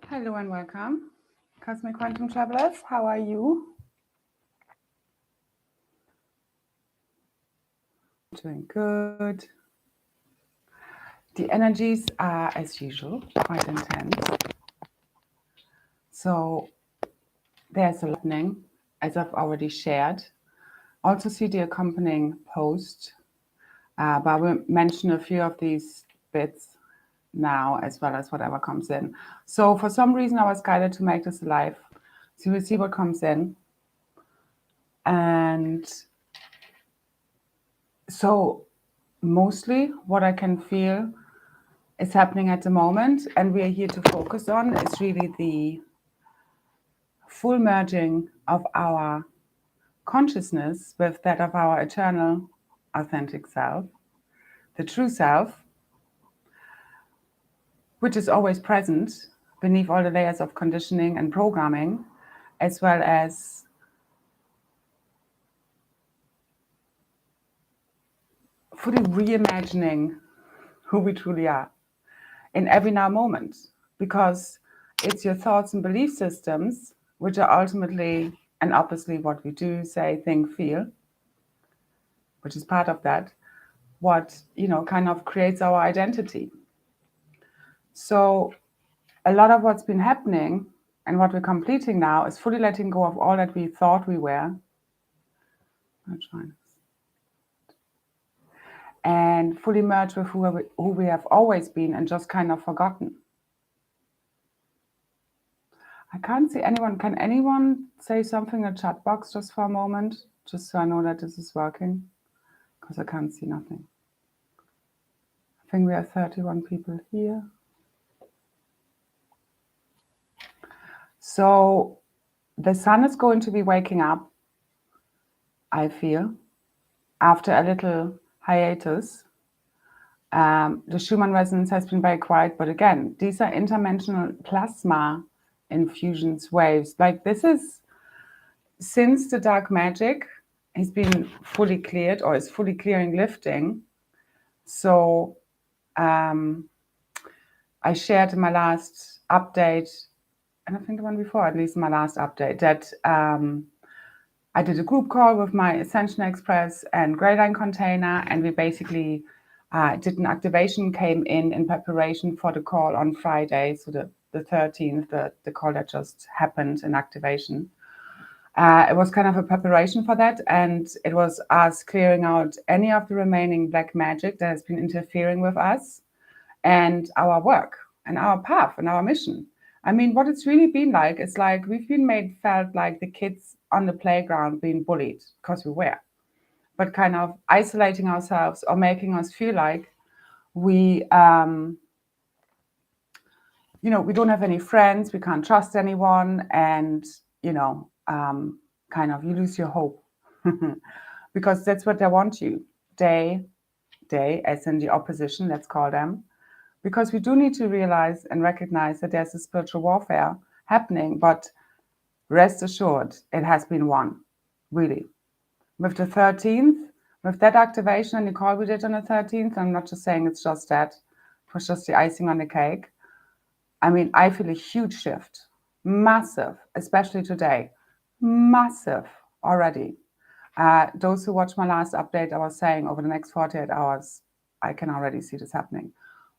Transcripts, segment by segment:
Hello and welcome, Cosmic Quantum Travelers. How are you? Doing good. The energies are, as usual, quite intense. So there's a lot happening, as I've already shared. Also see the accompanying post, but I will mention a few of these bits now, as well as whatever comes in. So for some reason, I was guided to make this live. So we'll see what comes in. And so mostly what I can feel is happening at the moment, and we are here to focus on is really the full merging of our consciousness with that of our eternal, authentic self, the true self, which is always present beneath all the layers of conditioning and programming, as well as fully reimagining who we truly are in every now moment, because it's your thoughts and belief systems which are ultimately and obviously what we do, say, think, feel, which is part of that, what kind of creates our identity. So a lot of what's been happening and what we're completing now is fully letting go of all that we thought we were. And fully merge with who we have always been and just kind of forgotten. I can't see anyone. Can anyone say something in the chat box just for a moment? Just so I know that this is working. Because I can't see nothing. I think we have 31 people here. So the sun is going to be waking up, I feel, after a little hiatus. The Schumann resonance has been very quiet, but again, these are interdimensional plasma infusions, waves. Like this is, since the dark magic has been fully cleared or is fully clearing, lifting. So I shared in my last update, and I think the one before, at least my last update, that I did a group call with my Ascension Express and Grey Line container, and we basically did an activation, came in preparation for the call on Friday, so the 13th, the call that just happened in activation. It was kind of a preparation for that, and it was us clearing out any of the remaining black magic that has been interfering with us and our work and our path and our mission. I mean, what it's really been like, it's like we've been felt like the kids on the playground being bullied, because we were, but kind of isolating ourselves or making us feel like we, we don't have any friends, we can't trust anyone, and, kind of you lose your hope because that's what they want you. They, as in the opposition, let's call them, because we do need to realize and recognize that there's a spiritual warfare happening, but rest assured, it has been won, really. With the 13th, with that activation and the call we did on the 13th, I'm not just saying it's just that, it was just the icing on the cake. I mean, I feel a huge shift, massive, especially today, massive already. Those who watched my last update, I was saying over the next 48 hours, I can already see this happening,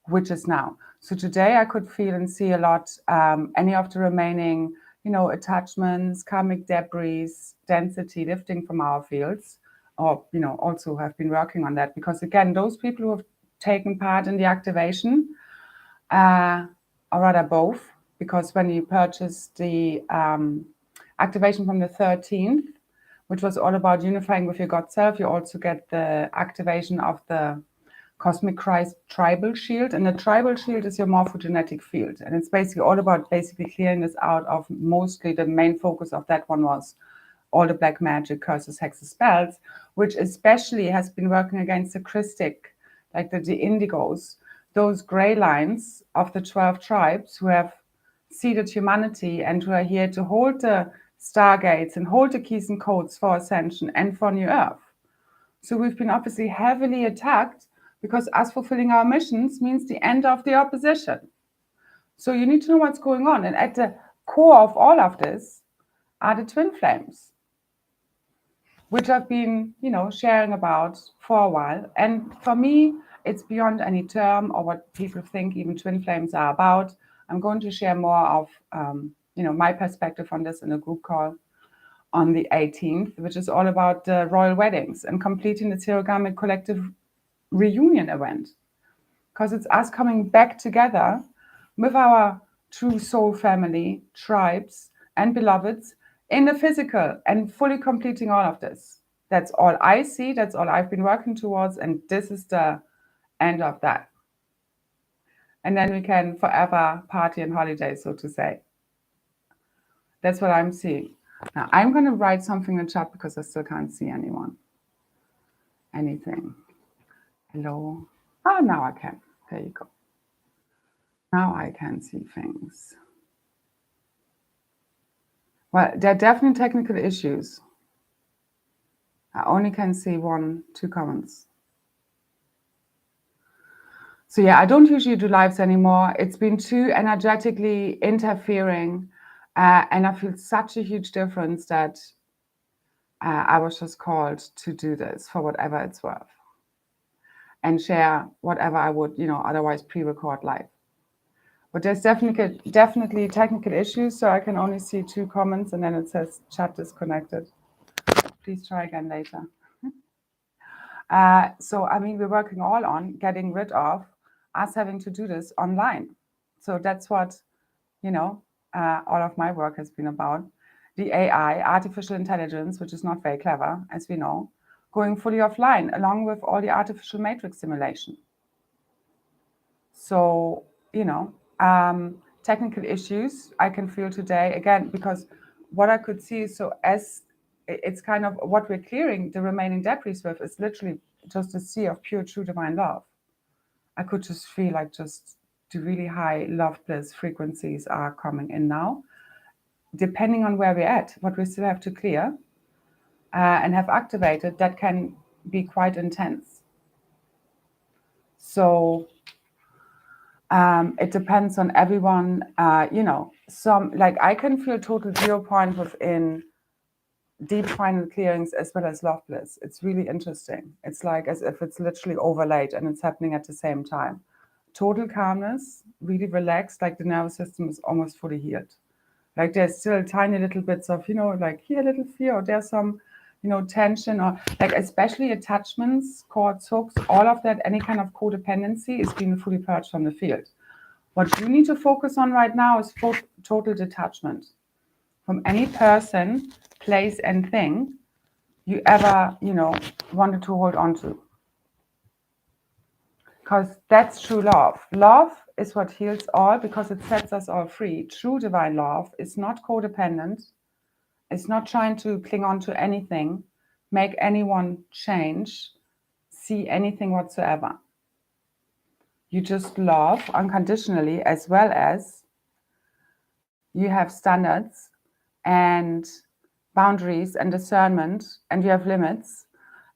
which is now. So today I could feel and see a lot, any of the remaining, attachments, karmic debris, density lifting from our fields, or, also have been working on that. Because again, those people who have taken part in the activation, or rather both, because when you purchase the activation from the 13th, which was all about unifying with your God self, you also get the activation of the Cosmic Christ Tribal Shield. And the Tribal Shield is your morphogenetic field. And it's basically all about clearing this out of, mostly the main focus of that one was all the black magic, curses, hexes, spells, which especially has been working against the Christic, like the indigos, those gray lines of the 12 tribes who have seeded humanity and who are here to hold the stargates and hold the keys and codes for Ascension and for New Earth. So we've been obviously heavily attacked, because us fulfilling our missions means the end of the opposition. So you need to know what's going on. And at the core of all of this are the twin flames, which I've been, sharing about for a while. And for me, it's beyond any term or what people think even twin flames are about. I'm going to share more of, my perspective on this in a group call on the 18th, which is all about the royal weddings and completing the Hierogamic collective reunion event. Because it's us coming back together with our true soul family, tribes, and beloveds in the physical and fully completing all of this. That's all I see. That's all I've been working towards. And this is the end of that. And then we can forever party and holiday, so to say. That's what I'm seeing. Now, I'm going to write something in the chat because I still can't see anything. Hello. Oh, now I can. There you go. Now I can see things. Well, there are definitely technical issues. I only can see 2 comments. So yeah, I don't usually do lives anymore. It's been too energetically interfering. And I feel such a huge difference that I was just called to do this for whatever it's worth. And share whatever I would, otherwise pre-record live. But there's definitely technical issues, so I can only see 2 comments, and then it says chat disconnected. Please try again later. So, we're working all on getting rid of us having to do this online. So that's what, all of my work has been about. The AI, artificial intelligence, which is not very clever, as we know, going fully offline, along with all the artificial matrix simulation. So, technical issues I can feel today, again, because what I could see is, so as it's kind of what we're clearing the remaining debris with is literally just a sea of pure, true divine love. I could just feel like just the really high love bliss frequencies are coming in now, depending on where we're at, what we still have to clear and have activated, that can be quite intense. So it depends on everyone, some, like I can feel total 0 point within deep final clearings as well as love bliss. It's really interesting. It's like as if it's literally overlaid and it's happening at the same time. Total calmness, really relaxed, like the nervous system is almost fully healed. Like there's still tiny little bits of, like here a little fear, or there's some, tension, or like especially attachments, cords, hooks, all of that, any kind of codependency is being fully purged from the field. What you need to focus on right now is total detachment from any person, place, and thing you ever, wanted to hold on to. Because that's true love. Love is what heals all because it sets us all free. True divine love is not codependent. It's not trying to cling on to anything, make anyone change, see anything whatsoever. You just love unconditionally, as well as you have standards and boundaries and discernment, and you have limits,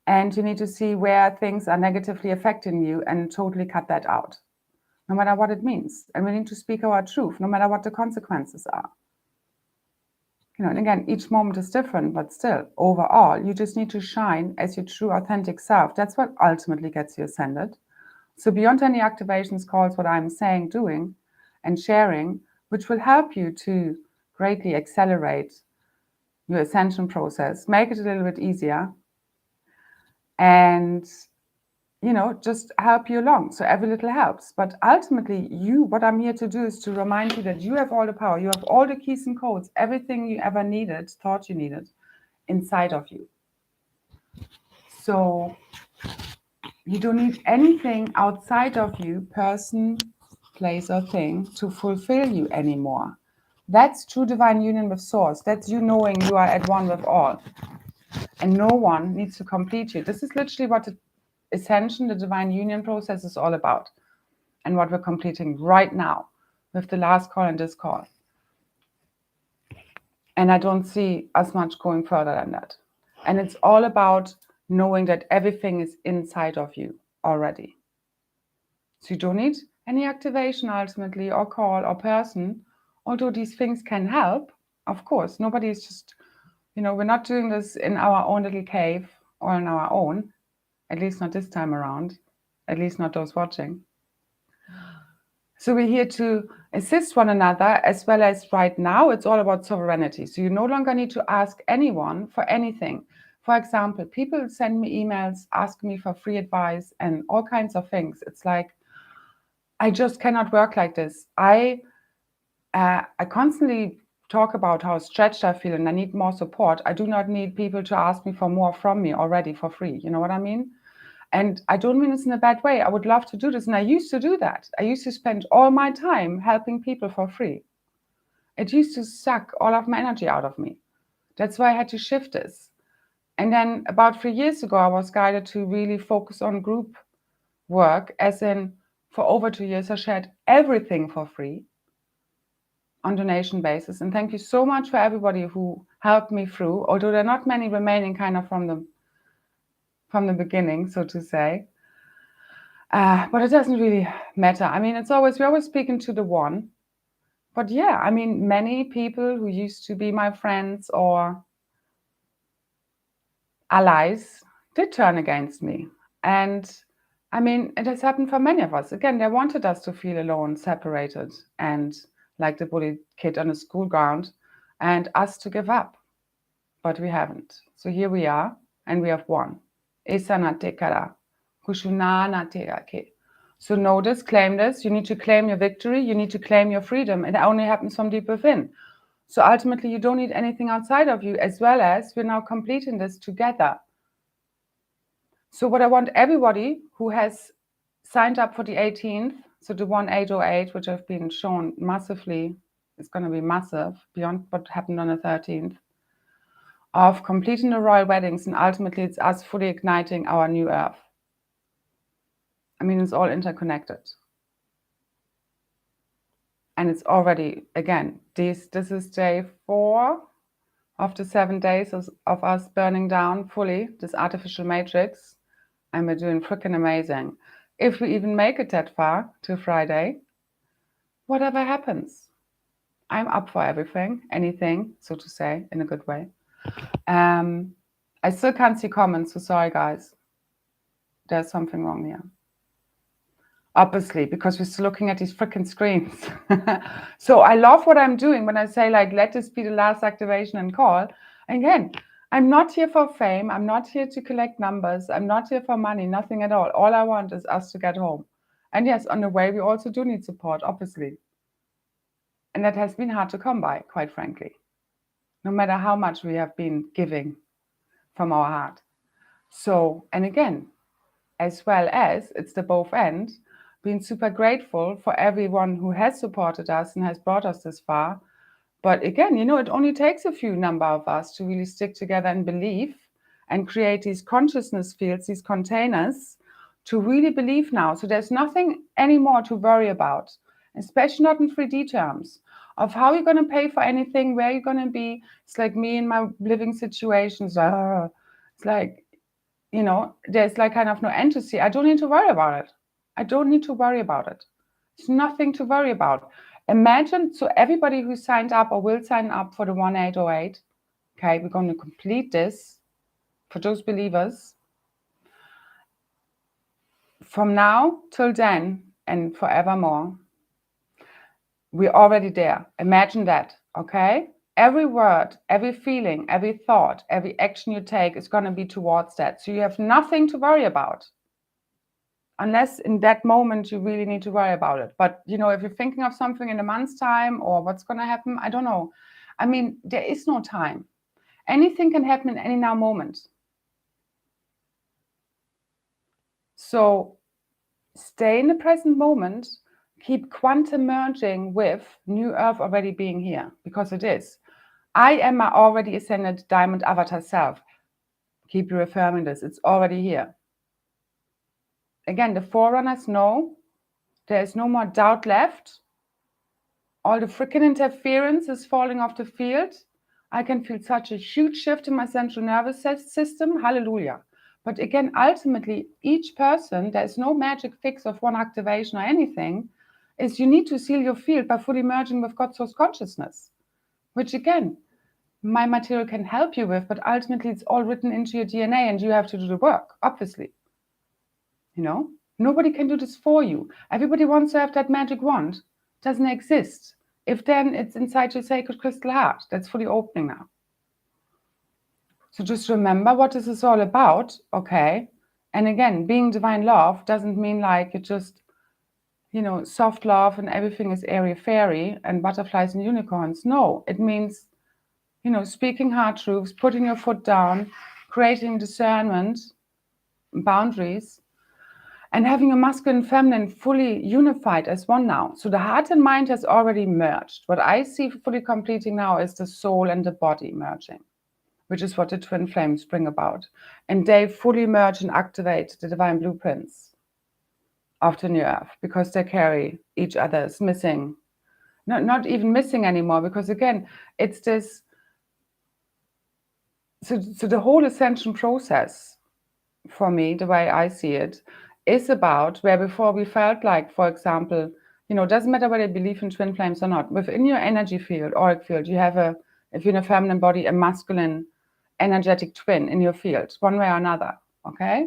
and you need to see where things are negatively affecting you and totally cut that out, no matter what it means. And we need to speak our truth, no matter what the consequences are. And again, each moment is different, but still, overall, you just need to shine as your true, authentic self. That's what ultimately gets you ascended. So beyond any activations calls, what I'm saying, doing, and sharing, which will help you to greatly accelerate your ascension process, make it a little bit easier, and just help you along. So every little helps. But ultimately, what I'm here to do is to remind you that you have all the power. You have all the keys and codes, everything you ever needed, thought you needed, inside of you. So you don't need anything outside of you, person, place, or thing, to fulfill you anymore. That's true divine union with source. That's you knowing you are at one with all. And no one needs to complete you. This is literally what the Ascension, the divine union process, is all about. And what we're completing right now with the last call and this call. And I don't see as much going further than that. And it's all about knowing that everything is inside of you already. So you don't need any activation ultimately, or call, or person, although these things can help, of course, nobody is just, we're not doing this in our own little cave or on our own, at least not this time around, at least not those watching. So we're here to assist one another, as well as right now, it's all about sovereignty. So you no longer need to ask anyone for anything. For example, people send me emails, ask me for free advice and all kinds of things. It's like, I just cannot work like this. I constantly talk about how stretched I feel and I need more support. I do not need people to ask me for more from me already for free. You know what I mean? And I don't mean this in a bad way. I would love to do this. And I used to do that. I used to spend all my time helping people for free. It used to suck all of my energy out of me. That's why I had to shift this. And then about 3 years ago, I was guided to really focus on group work, as in for over 2 years, I shared everything for free on donation basis. And thank you so much for everybody who helped me through, although there are not many remaining kind of from the beginning, so to say. But it doesn't really matter. I mean, we're always speaking to the one. But yeah, I mean, many people who used to be my friends or allies did turn against me. And I mean, it has happened for many of us. Again, they wanted us to feel alone, separated, and like the bullied kid on a school ground, and us to give up. But we haven't. So here we are, and we have won. So know this, claim this. You need to claim your victory. You need to claim your freedom. It only happens from deep within. So ultimately, you don't need anything outside of you, as well as we're now completing this together. So what I want everybody who has signed up for the 18th, so the 1808, which have been shown massively, it's going to be massive beyond what happened on the 13th, of completing the royal weddings, and ultimately it's us fully igniting our new earth. I mean, it's all interconnected. And it's already, again, this is day 4 of the 7 days of us burning down fully this artificial matrix. And we're doing freaking amazing. If we even make it that far to Friday, whatever happens, I'm up for everything, anything, so to say, in a good way. I still can't see comments, so sorry, guys. There's something wrong here. Obviously, because we're still looking at these freaking screens. So I love what I'm doing when I say, like, let this be the last activation and call. Again, I'm not here for fame. I'm not here to collect numbers. I'm not here for money, nothing at all. All I want is us to get home. And yes, on the way, we also do need support, obviously. And that has been hard to come by, quite frankly, no matter how much we have been giving from our heart. So, and again, as well as it's the both end, being super grateful for everyone who has supported us and has brought us this far. But again, it only takes a few number of us to really stick together and believe and create these consciousness fields, these containers, to really believe now. So there's nothing anymore to worry about, especially not in 3D terms, of how you're going to pay for anything, where you're going to be. It's like me in my living situations. It's like, there's like kind of no end to see. I don't need to worry about it. I don't need to worry about it. It's nothing to worry about. Imagine, so everybody who signed up or will sign up for the 1808, okay, we're going to complete this for those believers. From now till then and forevermore, we're already there. Imagine that, okay? Every word, every feeling, every thought, every action you take is going to be towards that. So you have nothing to worry about. Unless in that moment you really need to worry about it. But, if you're thinking of something in a month's time or what's going to happen, I don't know. I mean, there is no time. Anything can happen in any now moment. So stay in the present moment, keep quantum merging with New Earth already being here, because it is. I am my already ascended diamond avatar self. Keep reaffirming this. It's already here. Again, the forerunners know there is no more doubt left. All the freaking interference is falling off the field. I can feel such a huge shift in my central nervous system. Hallelujah. But again, ultimately, each person, there's no magic fix of one activation or anything, is you need to seal your field by fully merging with God's source consciousness, which again, my material can help you with, but ultimately it's all written into your DNA and you have to do the work, obviously. You know, nobody can do this for you. Everybody wants to have that magic wand. It doesn't exist. If then it's inside your sacred crystal heart, that's fully opening now. So just remember what this is all about, okay? And again, being divine love doesn't mean like you just, soft love and everything is airy-fairy and butterflies and unicorns. No, it means, speaking hard truths, putting your foot down, creating discernment, boundaries, and having a masculine and feminine fully unified as one now. So the heart and mind has already merged. What I see fully completing now is the soul and the body merging, which is what the twin flames bring about. And they fully merge and activate the divine blueprints of the new earth because they carry each other's missing, not even missing anymore, because again, it's this, so the whole ascension process, for me, the way I see it, is about where before we felt like, for example, it doesn't matter whether you believe in twin flames or not, within your energy field, auric field, you have if you're in a feminine body, a masculine energetic twin in your field, one way or another, okay?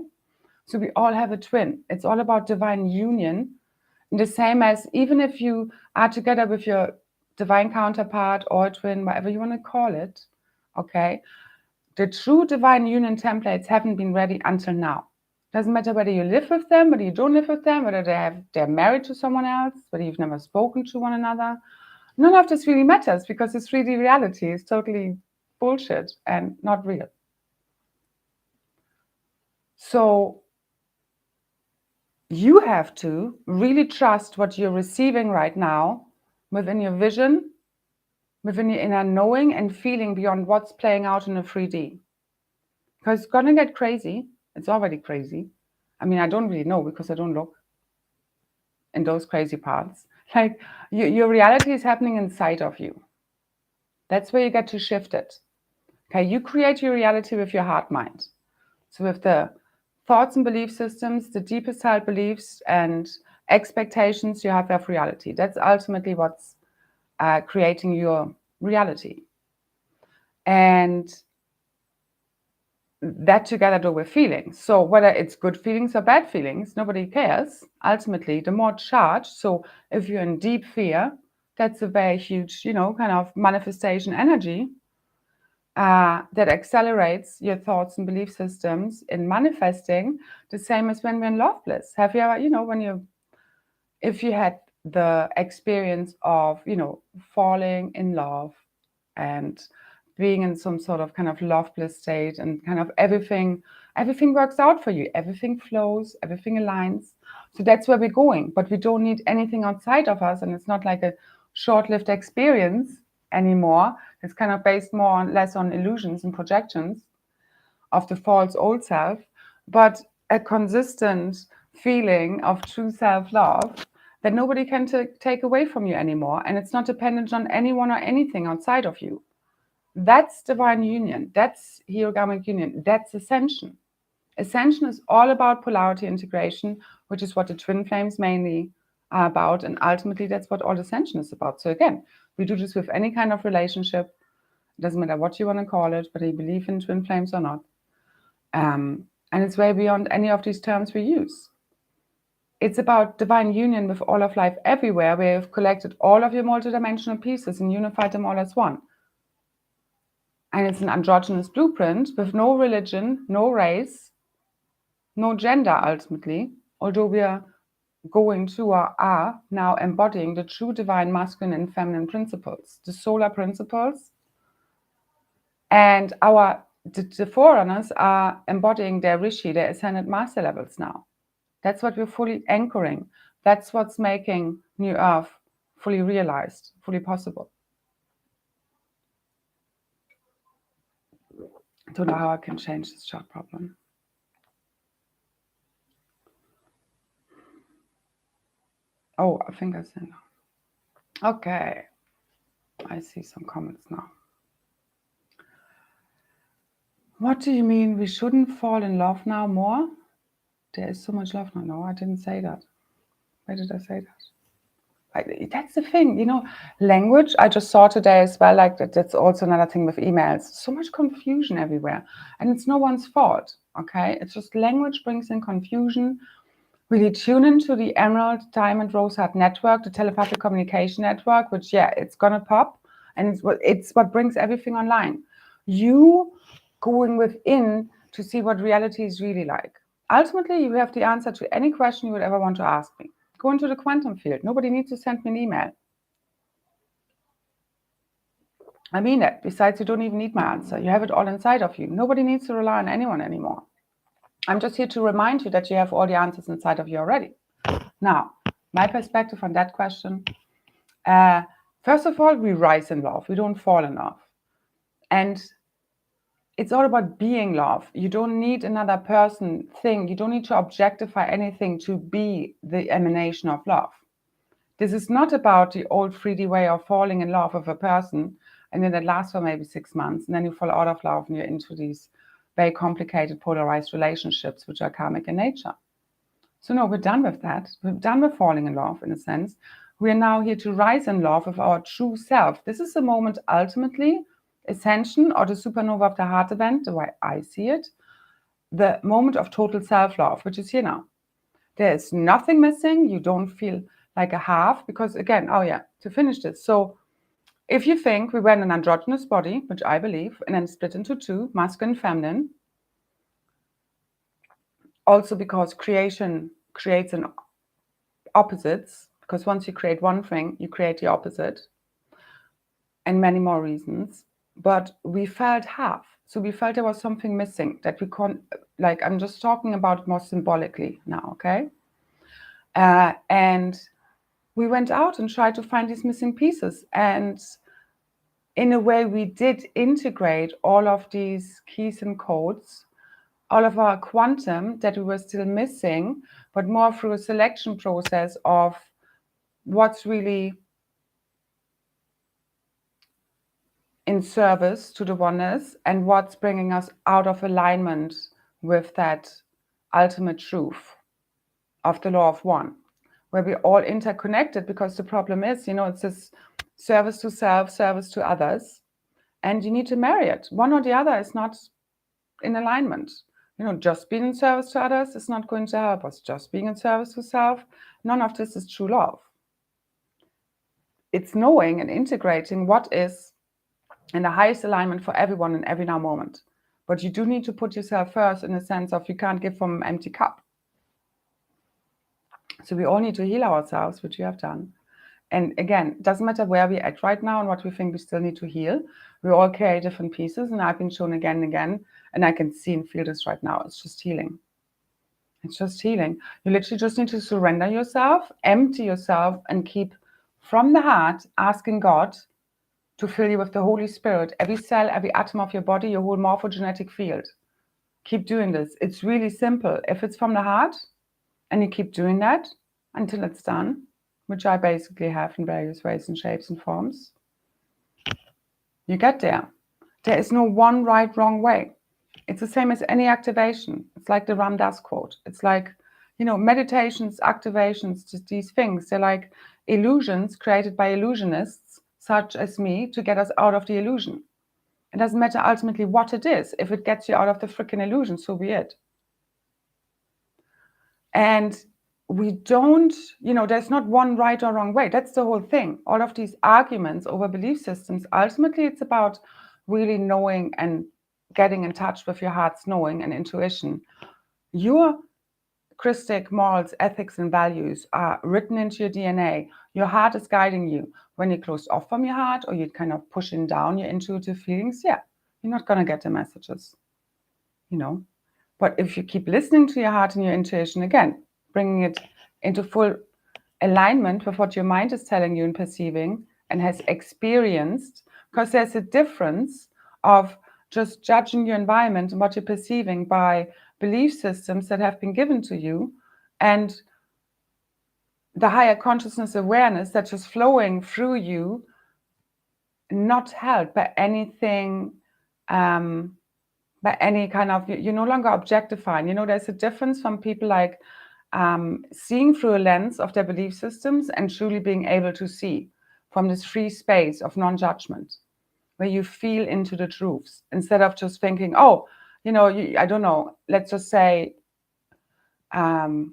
So we all have a twin. It's all about divine union. The same as even if you are together with your divine counterpart or twin, whatever you want to call it, okay? The true divine union templates haven't been ready until now. Doesn't matter whether you live with them, whether you don't live with them, whether they're married to someone else, whether you've never spoken to one another. None of this really matters because this 3D reality is totally bullshit and not real. So you have to really trust what you're receiving right now within your vision, within your inner knowing and feeling beyond what's playing out in a 3D. Because it's going to get crazy. It's already crazy. I mean, I don't really know because I don't look in those crazy parts. Like your reality is happening inside of you. That's where you get to shift it. Okay, you create your reality with your heart mind. So with the thoughts and belief systems, the deepest held beliefs and expectations you have of reality. That's ultimately what's creating your reality. And that together do with feelings. So whether it's good feelings or bad feelings, nobody cares. Ultimately, the more charged. So if you're in deep fear, that's a very huge, kind of manifestation energy that accelerates your thoughts and belief systems in manifesting. The same as when we're in love bliss. Have you ever, if you had the experience of, falling in love and being in some sort of kind of love bliss state and kind of everything works out for you. Everything flows, everything aligns. So that's where we're going, but we don't need anything outside of us. And it's not like a short-lived experience anymore. It's kind of based less on illusions and projections of the false old self, but a consistent feeling of true self-love that nobody can take away from you anymore. And it's not dependent on anyone or anything outside of you. That's divine union. That's hierogamic union. That's ascension. Ascension is all about polarity integration, which is what the twin flames mainly are about. And ultimately, that's what all ascension is about. So again, we do this with any kind of relationship. It doesn't matter what you want to call it, whether you believe in twin flames or not. And it's way beyond any of these terms we use. It's about divine union with all of life everywhere, where you've collected all of your multidimensional pieces and unified them all as one. And it's an androgynous blueprint with no religion, no race, no gender ultimately, although we are going to or are now embodying the true divine masculine and feminine principles, the solar principles. And the forerunners are embodying their rishi, their ascended master levels now. That's what we're fully anchoring. That's what's making New Earth fully realized, fully possible. I don't know how I can change this chart problem. Oh, I think I said no. Okay. I see some comments now. What do you mean we shouldn't fall in love now more? There is so much love now. No, I didn't say that. Why did I say that? That's the thing, language. I just saw today as well, like that's also another thing with emails. So much confusion everywhere. And it's no one's fault, okay? It's just language brings in confusion. Really tune into the Emerald, Diamond, Rose Heart network, the telepathic communication network, which, it's going to pop. And it's what brings everything online. You going within to see what reality is really like. Ultimately, you have the answer to any question you would ever want to ask me. Go into the quantum field. Nobody needs to send me an email. I mean it. Besides, you don't even need my answer. You have it all inside of you. Nobody needs to rely on anyone anymore. I'm just here to remind you that you have all the answers inside of you already. Now, my perspective on that question, first of all, we rise in love. We don't fall in love. And it's all about being love. You don't need another person, thing. You don't need to objectify anything to be the emanation of love. This is not about the old 3D way of falling in love with a person and then it lasts for maybe 6 months and then you fall out of love and you're into these very complicated polarized relationships which are karmic in nature. So no, we're done with that. We're done with falling in love in a sense. We are now here to rise in love with our true self. This is the moment ultimately, Ascension or the supernova of the heart event, the way I see it, the moment of total self-love, which is here now. There is nothing missing. You don't feel like a half because again, to finish this. So if you think we were in an androgynous body, which I believe, and then split into two, masculine and feminine, also because creation creates an opposites, because once you create one thing, you create the opposite, and many more reasons. But we felt half. So we felt there was something missing that we can't, like, I'm just talking about it more symbolically now, okay? And we went out and tried to find these missing pieces. And in a way, we did integrate all of these keys and codes, all of our quantum that we were still missing, but more through a selection process of what's really in service to the oneness and what's bringing us out of alignment with that ultimate truth of the law of one, where we're all interconnected. Because the problem is, it's this service to self, service to others, and you need to marry it. One or the other is not in alignment. Just being in service to others is not going to help us. Just being in service to self, none of this is true love. It's knowing and integrating what is in the highest alignment for everyone in every now moment. But you do need to put yourself first in the sense of you can't give from an empty cup. So we all need to heal ourselves, which we have done. And again, it doesn't matter where we're at right now and what we think we still need to heal. We all carry different pieces, and I've been shown again and again, and I can see and feel this right now. It's just healing. It's just healing. You literally just need to surrender yourself, empty yourself, and keep from the heart asking God to fill you with the Holy Spirit, every cell, every atom of your body, your whole morphogenetic field. Keep doing this. It's really simple. If it's from the heart and you keep doing that until it's done, which I basically have in various ways and shapes and forms, you get there. There is no one right, wrong way. It's the same as any activation. It's like the Ram Dass quote. It's like, meditations, activations, just these things. They're like illusions created by illusionists, such as me, to get us out of the illusion. It doesn't matter ultimately what it is. If it gets you out of the freaking illusion, so be it. And we don't, there's not one right or wrong way. That's the whole thing. All of these arguments over belief systems, ultimately it's about really knowing and getting in touch with your heart's knowing and intuition. Your Christic morals, ethics, and values are written into your DNA. Your heart is guiding you. When you're closed off from your heart or you're kind of pushing down your intuitive feelings, you're not going to get the messages, But if you keep listening to your heart and your intuition, again, bringing it into full alignment with what your mind is telling you and perceiving and has experienced, because there's a difference of just judging your environment and what you're perceiving by belief systems that have been given to you and the higher consciousness awareness that's just flowing through you, not held by anything by any kind of, you're no longer objectifying. There's a difference from people like seeing through a lens of their belief systems and truly being able to see from this free space of non-judgment, where you feel into the truths instead of just thinking, oh, I don't know, let's just say, you're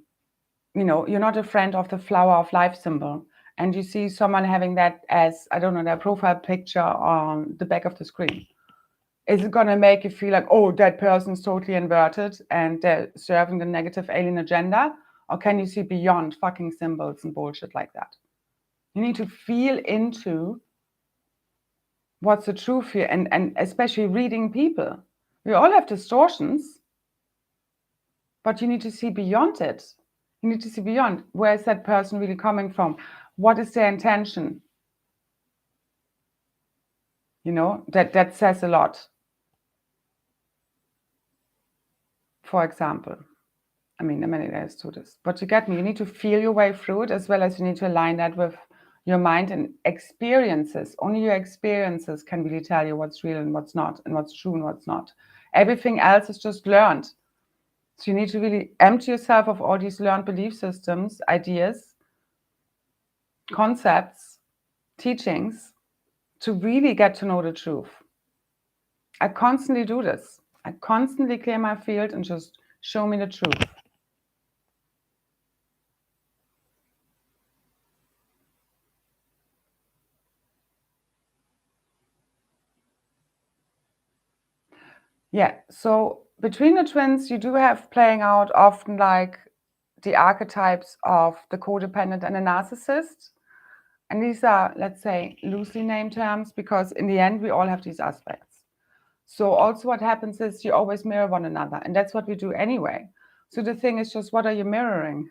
not a friend of the flower of life symbol, and you see someone having that as, I don't know, their profile picture on the back of the screen. Is it going to make you feel like, oh, that person's totally inverted and they're serving the negative alien agenda? Or can you see beyond fucking symbols and bullshit like that? You need to feel into what's the truth here, and especially reading people. We all have distortions, but you need to see beyond it. You need to see beyond. Where is that person really coming from? What is their intention? That says a lot. For example, there are many layers to this, but you get me. You need to feel your way through it, as well as you need to align that with your mind and experiences. Only your experiences can really tell you what's real and what's not, and what's true and what's not. Everything else is just learned. So you need to really empty yourself of all these learned belief systems, ideas, concepts, teachings, to really get to know the truth. I constantly do this. I constantly clear my field and just show me the truth. Yeah, so between the twins, you do have playing out often like the archetypes of the codependent and the narcissist. And these are, let's say, loosely named terms, because in the end, we all have these aspects. So also what happens is you always mirror one another, and that's what we do anyway. So the thing is just, what are you mirroring?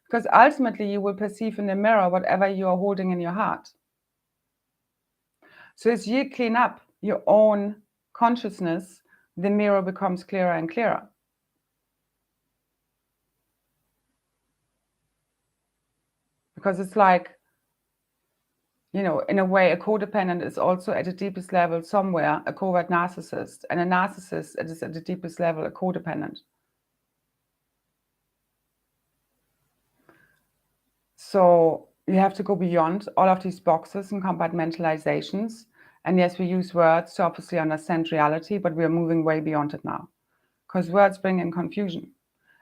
Because ultimately you will perceive in the mirror whatever you are holding in your heart. So as you clean up your own consciousness, the mirror becomes clearer and clearer. Because it's like, in a way, a codependent is also at the deepest level somewhere a covert narcissist, and a narcissist is at the deepest level a codependent. So you have to go beyond all of these boxes and compartmentalizations. And yes, we use words to obviously understand reality, but we are moving way beyond it now, because words bring in confusion.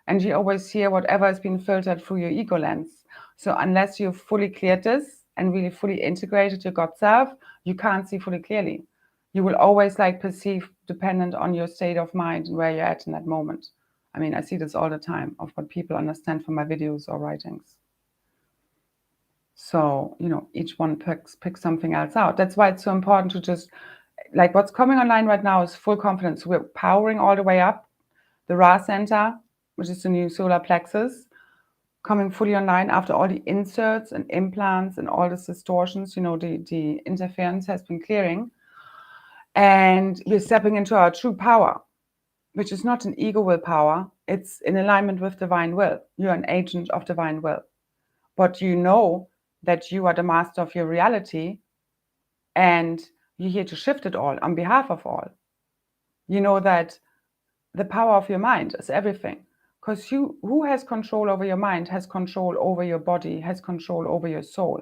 And you always hear whatever has been filtered through your ego lens. So unless you've fully cleared this and really fully integrated your God self, you can't see fully clearly. You will always perceive dependent on your state of mind and where you're at in that moment. I see this all the time of what people understand from my videos or writings. So, each one picks something else out. That's why it's so important to just, what's coming online right now is full confidence. We're powering all the way up. The Ra Center, which is the new solar plexus, coming fully online after all the inserts and implants and all these distortions. The interference has been clearing. And we're stepping into our true power, which is not an ego will power. It's in alignment with divine will. You're an agent of divine will. But you know that you are the master of your reality, and you're here to shift it all on behalf of all. You know that the power of your mind is everything, because who has control over your mind has control over your body, has control over your soul.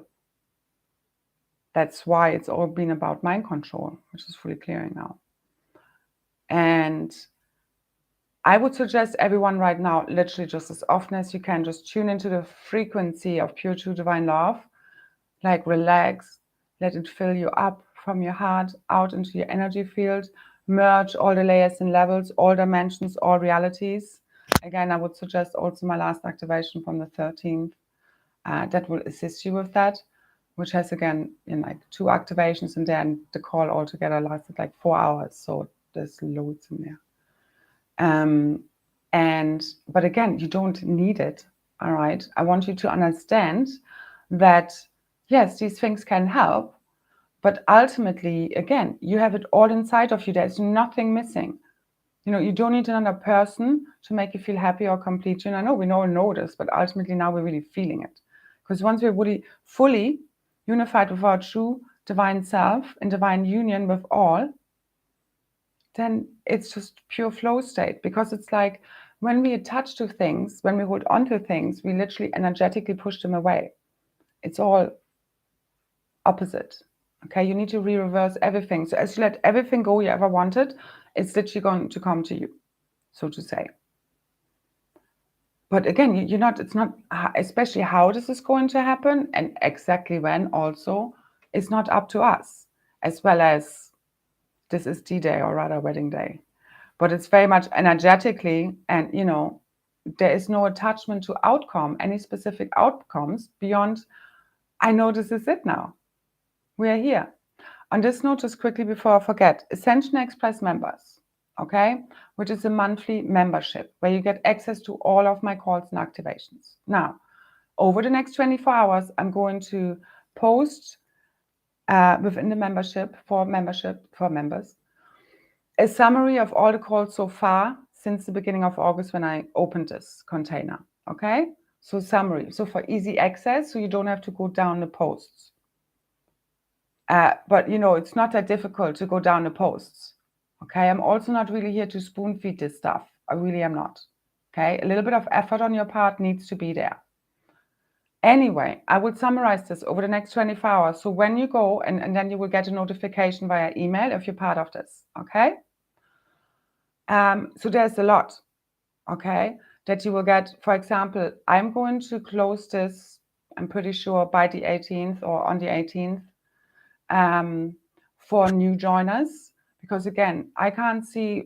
That's why it's all been about mind control, which is fully clearing now. And I would suggest everyone right now, literally just as often as you can, just tune into the frequency of pure true divine love. Relax, let it fill you up from your heart out into your energy field, merge all the layers and levels, all dimensions, all realities. Again, I would suggest also my last activation from the 13th. That will assist you with that, which has, again, 2 activations in there, and the call altogether lasted 4 hours. So there's loads in there. But again, you don't need it. All right. I want you to understand that, yes, these things can help, but ultimately, again, you have it all inside of you. There's nothing missing. You don't need another person to make you feel happy or complete. I know we all know this, but ultimately now we're really feeling it. Because once we're really fully unified with our true divine self in divine union with all, then it's just pure flow state, because it's like when we attach to things, when we hold on to things, we literally energetically push them away. It's all opposite. Okay, you need to reverse everything. So as you let everything go you ever wanted, it's literally going to come to you, so to say. But again, you're not, it's not, especially how this is going to happen and exactly when also, it's not up to us, as well as this is D-Day, or rather wedding day. But it's very much energetically, and there is no attachment to outcome, any specific outcomes beyond, I know this is it now. We are here. On this note, just quickly before I forget, Ascension Express members, okay, which is a monthly membership where you get access to all of my calls and activations. Now, over the next 24 hours, I'm going to post within the membership for members, a summary of all the calls so far since the beginning of August when I opened this container, okay? So summary, so for easy access, so you don't have to go down the posts. But it's not that difficult to go down the posts, okay? I'm also not really here to spoon feed this stuff. I really am not, okay? A little bit of effort on your part needs to be there. Anyway, I will summarize this over the next 24 hours. So when you go, and then you will get a notification via email if you're part of this, okay? So there's a lot, okay, that you will get. For example, I'm going to close this, I'm pretty sure, by the 18th or on the 18th for new joiners, because again, I can't see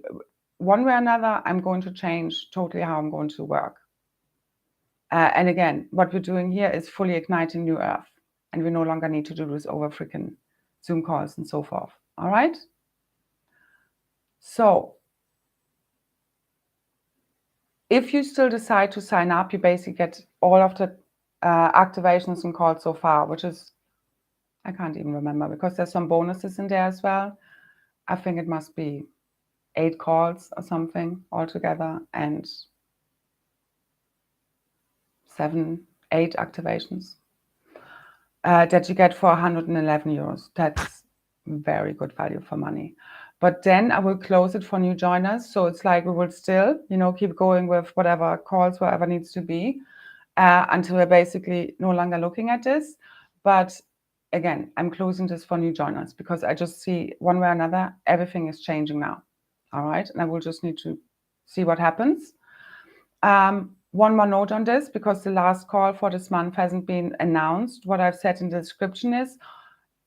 one way or another, I'm going to change totally how I'm going to work. And again, what we're doing here is fully igniting New Earth, and we no longer need to do this over freaking Zoom calls and so forth. All right? So if you still decide to sign up, you basically get all of the activations and calls so far, which is, I can't even remember, because there's some bonuses in there as well. I think it must be 8 calls or something altogether, and 7, 8 activations that you get for 111 euros. That's very good value for money. But then I will close it for new joiners. So it's like we will still, keep going with whatever calls, wherever needs to be, until we're basically no longer looking at this. But again, I'm closing this for new joiners because I just see one way or another, everything is changing now. All right. And I will just need to see what happens. One more note on this, because the last call for this month hasn't been announced. What I've said in the description is,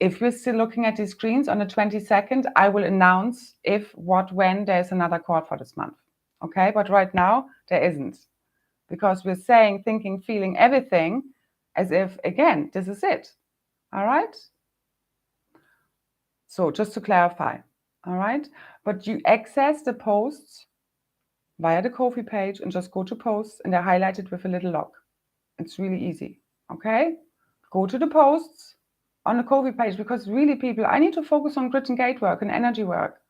if you're still looking at these screens on the 22nd, I will announce if, what, when there's another call for this month. Okay, but right now there isn't, because we're saying, thinking, feeling everything as if, again, this is it. All right? So just to clarify, all right? But you access the posts via the Ko-fi page and just go to posts, and they're highlighted with a little lock. It's really easy, okay? Go to the posts on the Ko-fi page, because really, people, I need to focus on grit and gate work and energy work,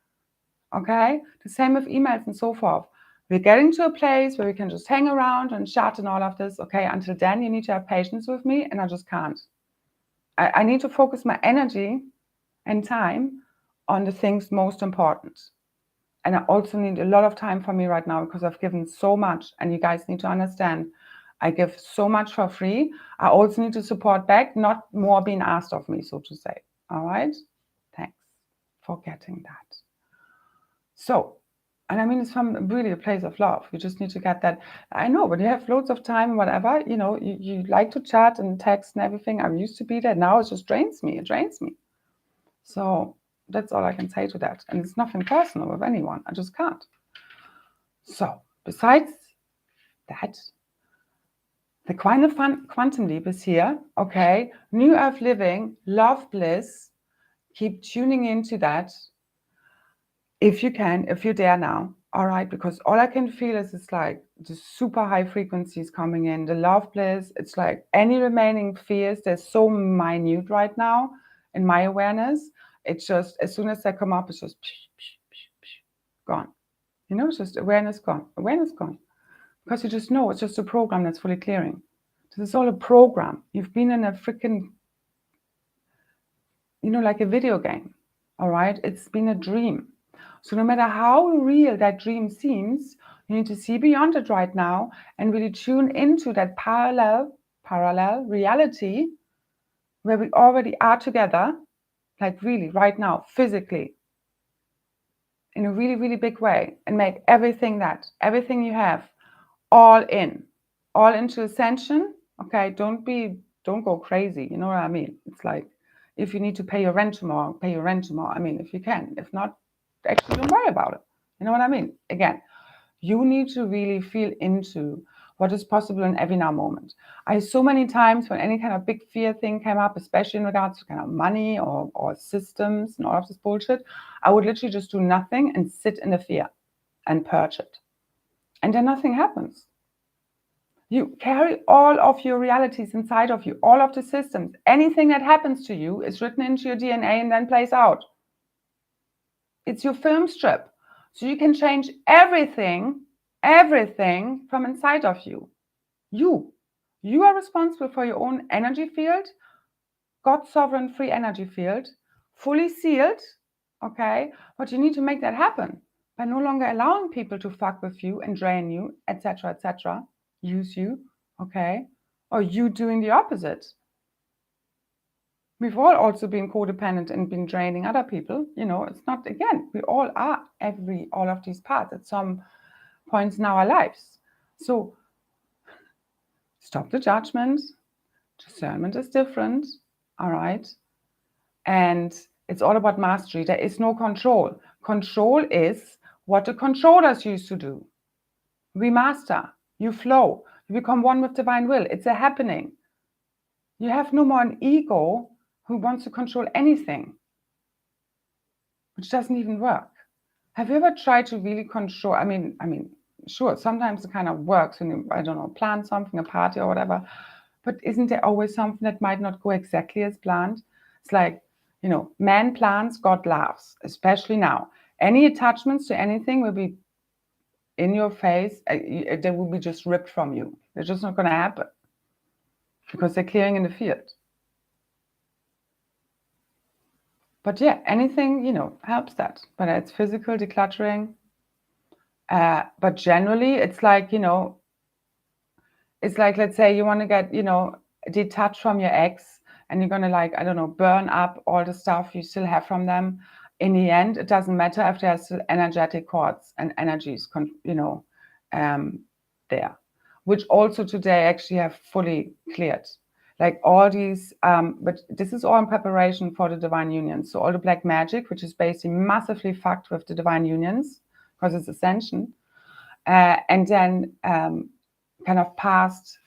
okay? The same with emails and so forth. We're getting to a place where we can just hang around and chat and all of this, okay? Until then, you need to have patience with me, and I just can't. I need to focus my energy and time on the things most important. And I also need a lot of time for me right now, because I've given so much, and you guys need to understand, I give so much for free. I also need to support back, not more being asked of me, so to say. All right? Thanks for getting that. So, and I mean, it's from really a place of love. You just need to get that. I know, but you have loads of time and whatever, you like to chat and text and everything. I used to be there. Now it just drains me. It drains me. So that's all I can say to that. And it's nothing personal with anyone. I just can't. So besides that, the quantum leap is here. Okay. New Earth living, love, bliss. Keep tuning into that. If you can, if you're there now. All right. Because all I can feel is it's like the super high frequencies coming in, the love, bliss. It's like any remaining fears, they're so minute right now in my awareness. It's just, as soon as they come up, it's just gone. It's just awareness gone. Awareness gone. Because you just know it's just a program that's fully clearing. This is all a program. You've been in a freaking, like a video game. All right? It's been a dream. So no matter how real that dream seems, you need to see beyond it right now and really tune into that parallel reality where we already are together, like really right now, physically, in a really, really big way, and make everything you have, all into Ascension. Okay, don't go crazy. You know what I mean? It's like, if you need to pay your rent tomorrow, pay your rent tomorrow. I mean, if you can. If not, actually don't worry about it. You know what I mean? Again, you need to really feel into what is possible in every now moment. I so many times when any kind of big fear thing came up, especially in regards to kind of money or systems and all of this bullshit, I would literally just do nothing and sit in the fear and purge it. And then nothing happens. You carry all of your realities inside of you, all of the systems. Anything that happens to you is written into your DNA and then plays out. It's your film strip. So you can change everything from inside of you. You are responsible for your own energy field, God's sovereign free energy field, fully sealed, okay? But you need to make that happen by no longer allowing people to fuck with you and drain you, etc., use you, okay? Or you doing the opposite. We've all also been codependent and been draining other people. You know, it's not, again, we all are all of these parts at some points in our lives. So stop the judgment. Discernment is different, all right? And it's all about mastery. There is no control. Control is what the controllers used to do. We master. You flow. You become one with divine will. It's a happening. You have no more an ego who wants to control anything, which doesn't even work. Have you ever tried to really control? I mean, sure, sometimes it kind of works when you, I don't know, plan something, a party or whatever. But isn't there always something that might not go exactly as planned? It's like, you know, man plans, God laughs, especially now. Any attachments to anything will be in your face. They will be just ripped from you. They're just not going to happen because they're clearing in the field. But yeah, anything, you know, helps that. Whether it's physical decluttering. But generally, it's like, you know, it's like, let's say you want to get, you know, detached from your ex and you're going to, like, I don't know, burn up all the stuff you still have from them. In the end, it doesn't matter if there's still energetic cords and energies, you know, there, which also today actually have fully cleared. Like all these, but this is all in preparation for the divine union. So all the black magic, which is basically massively fucked with the divine unions because it's Ascension. And then kind of past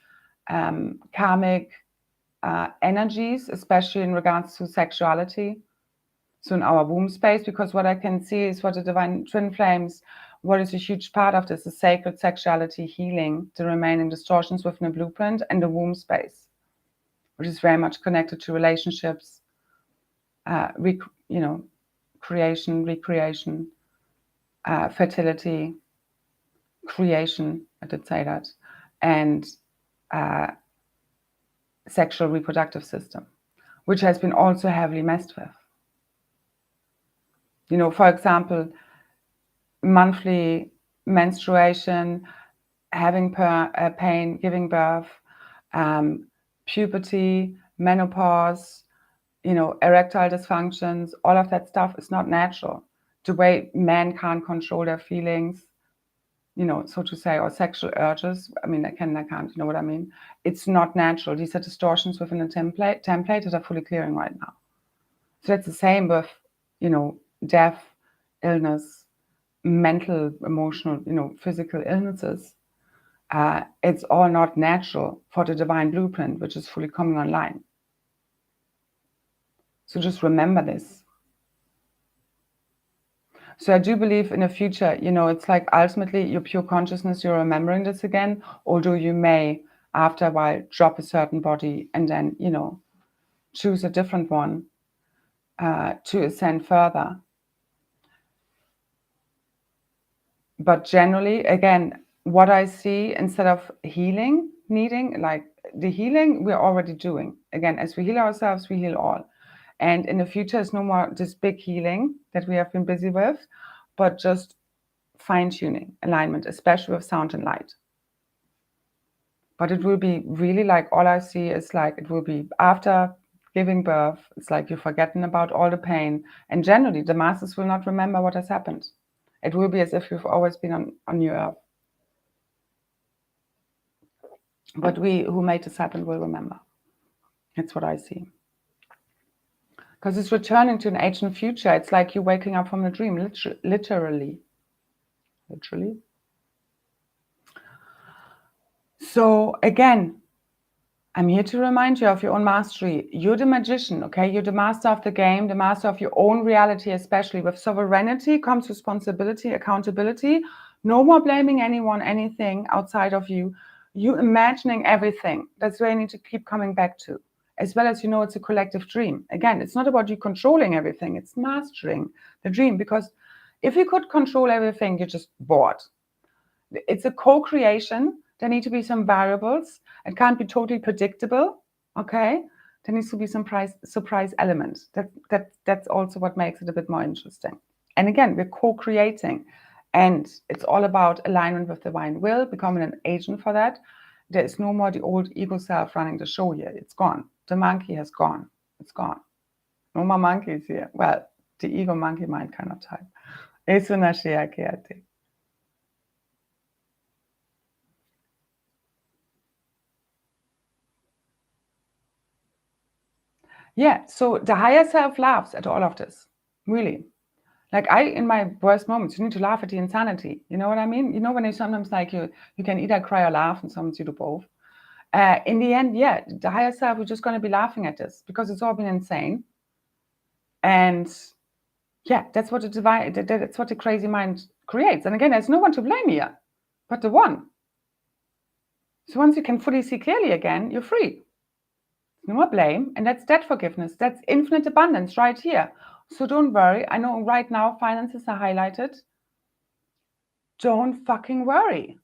karmic energies, especially in regards to sexuality. So in our womb space, because what I can see is what the divine twin flames, what is a huge part of this is sacred sexuality healing, the remaining distortions within the blueprint, and the womb space, which is very much connected to relationships, creation, recreation, fertility, creation, I did say that, and sexual reproductive system, which has been also heavily messed with. You know, for example, monthly menstruation, having pain, giving birth, puberty, menopause, you know, erectile dysfunctions, all of that stuff is not natural. The way men can't control their feelings, you know, so to say, or sexual urges. I mean, I can't, you know what I mean? It's not natural. These are distortions within a template that are fully clearing right now. So that's the same with, you know, death, illness, mental, emotional, you know, physical illnesses. It's all not natural for the divine blueprint, which is fully coming online. So just remember this. So I do believe in the future, you know, it's like ultimately your pure consciousness, you're remembering this again, although you may, after a while, drop a certain body and then, you know, choose a different one to ascend further. But generally, again, what I see, instead of healing, needing, like the healing we're already doing. Again, as we heal ourselves, we heal all. And in the future, it's no more this big healing that we have been busy with, but just fine-tuning alignment, especially with sound and light. But it will be really like, all I see is like, it will be after giving birth, it's like you're forgetting about all the pain. And generally, the masters will not remember what has happened. It will be as if you've always been on your earth. But we who made this happen will remember. That's what I see. Because it's returning to an ancient future. It's like you waking up from a dream, literally. Literally. So again, I'm here to remind you of your own mastery. You're the magician, okay? You're the master of the game, the master of your own reality, especially. With sovereignty comes responsibility, accountability. No more blaming anyone, anything outside of you. You imagining everything. That's where you need to keep coming back to. As well as, it's a collective dream. Again, it's not about you controlling everything. It's mastering the dream. Because if you could control everything, you're just bored. It's a co-creation. There need to be some variables. It can't be totally predictable, okay? There needs to be some surprise element. That's also what makes it a bit more interesting. And again, we're co-creating. And it's all about alignment with divine will, becoming an agent for that. There is no more the old ego self running the show here. It's gone. The monkey has gone. It's gone. No more monkeys here. Well, the ego monkey mind kind of type. It's una shiakeate. Yeah, so the higher self laughs at all of this, really. Like in my worst moments, you need to laugh at the insanity. You know what I mean? When you sometimes like you can either cry or laugh, and sometimes you do both. In the end, yeah, the higher self, we're just going to be laughing at this because it's all been insane. And yeah, that's what that's what the crazy mind creates. And again, there's no one to blame here, but the one. So once you can fully see clearly again, you're free. No more blame, and that's that forgiveness. That's infinite abundance right here. So don't worry. I know right now finances are highlighted. Don't fucking worry.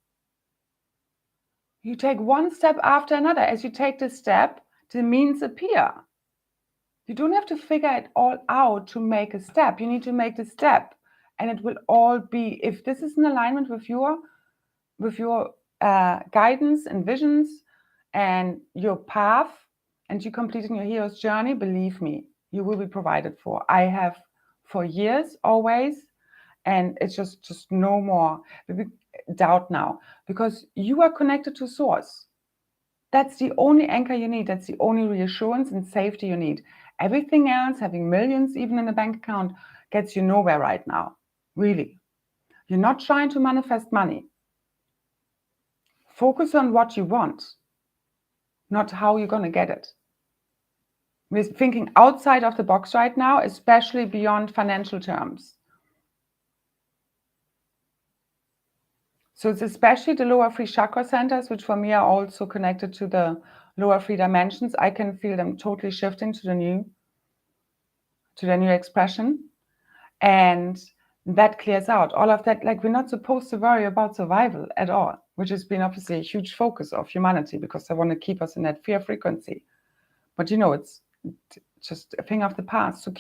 You take one step after another. As you take this step, the means appear. You don't have to figure it all out to make a step. You need to make the step, and it will all be, if this is in alignment with your guidance and visions and your path, and you completing your hero's journey, believe me, you will be provided for. I have for years, always, and it's just no more doubt now, because you are connected to source. That's the only anchor you need. That's the only reassurance and safety you need. Everything else, having millions even in a bank account, gets you nowhere right now. Really. You're not trying to manifest money. Focus on what you want, not how you're going to get it. We're thinking outside of the box right now, especially beyond financial terms. So it's especially the lower three chakra centers, which for me are also connected to the lower three dimensions. I can feel them totally shifting to the new expression. And that clears out all of that. Like, we're not supposed to worry about survival at all, which has been obviously a huge focus of humanity because they want to keep us in that fear frequency. But it's just a thing of the past. So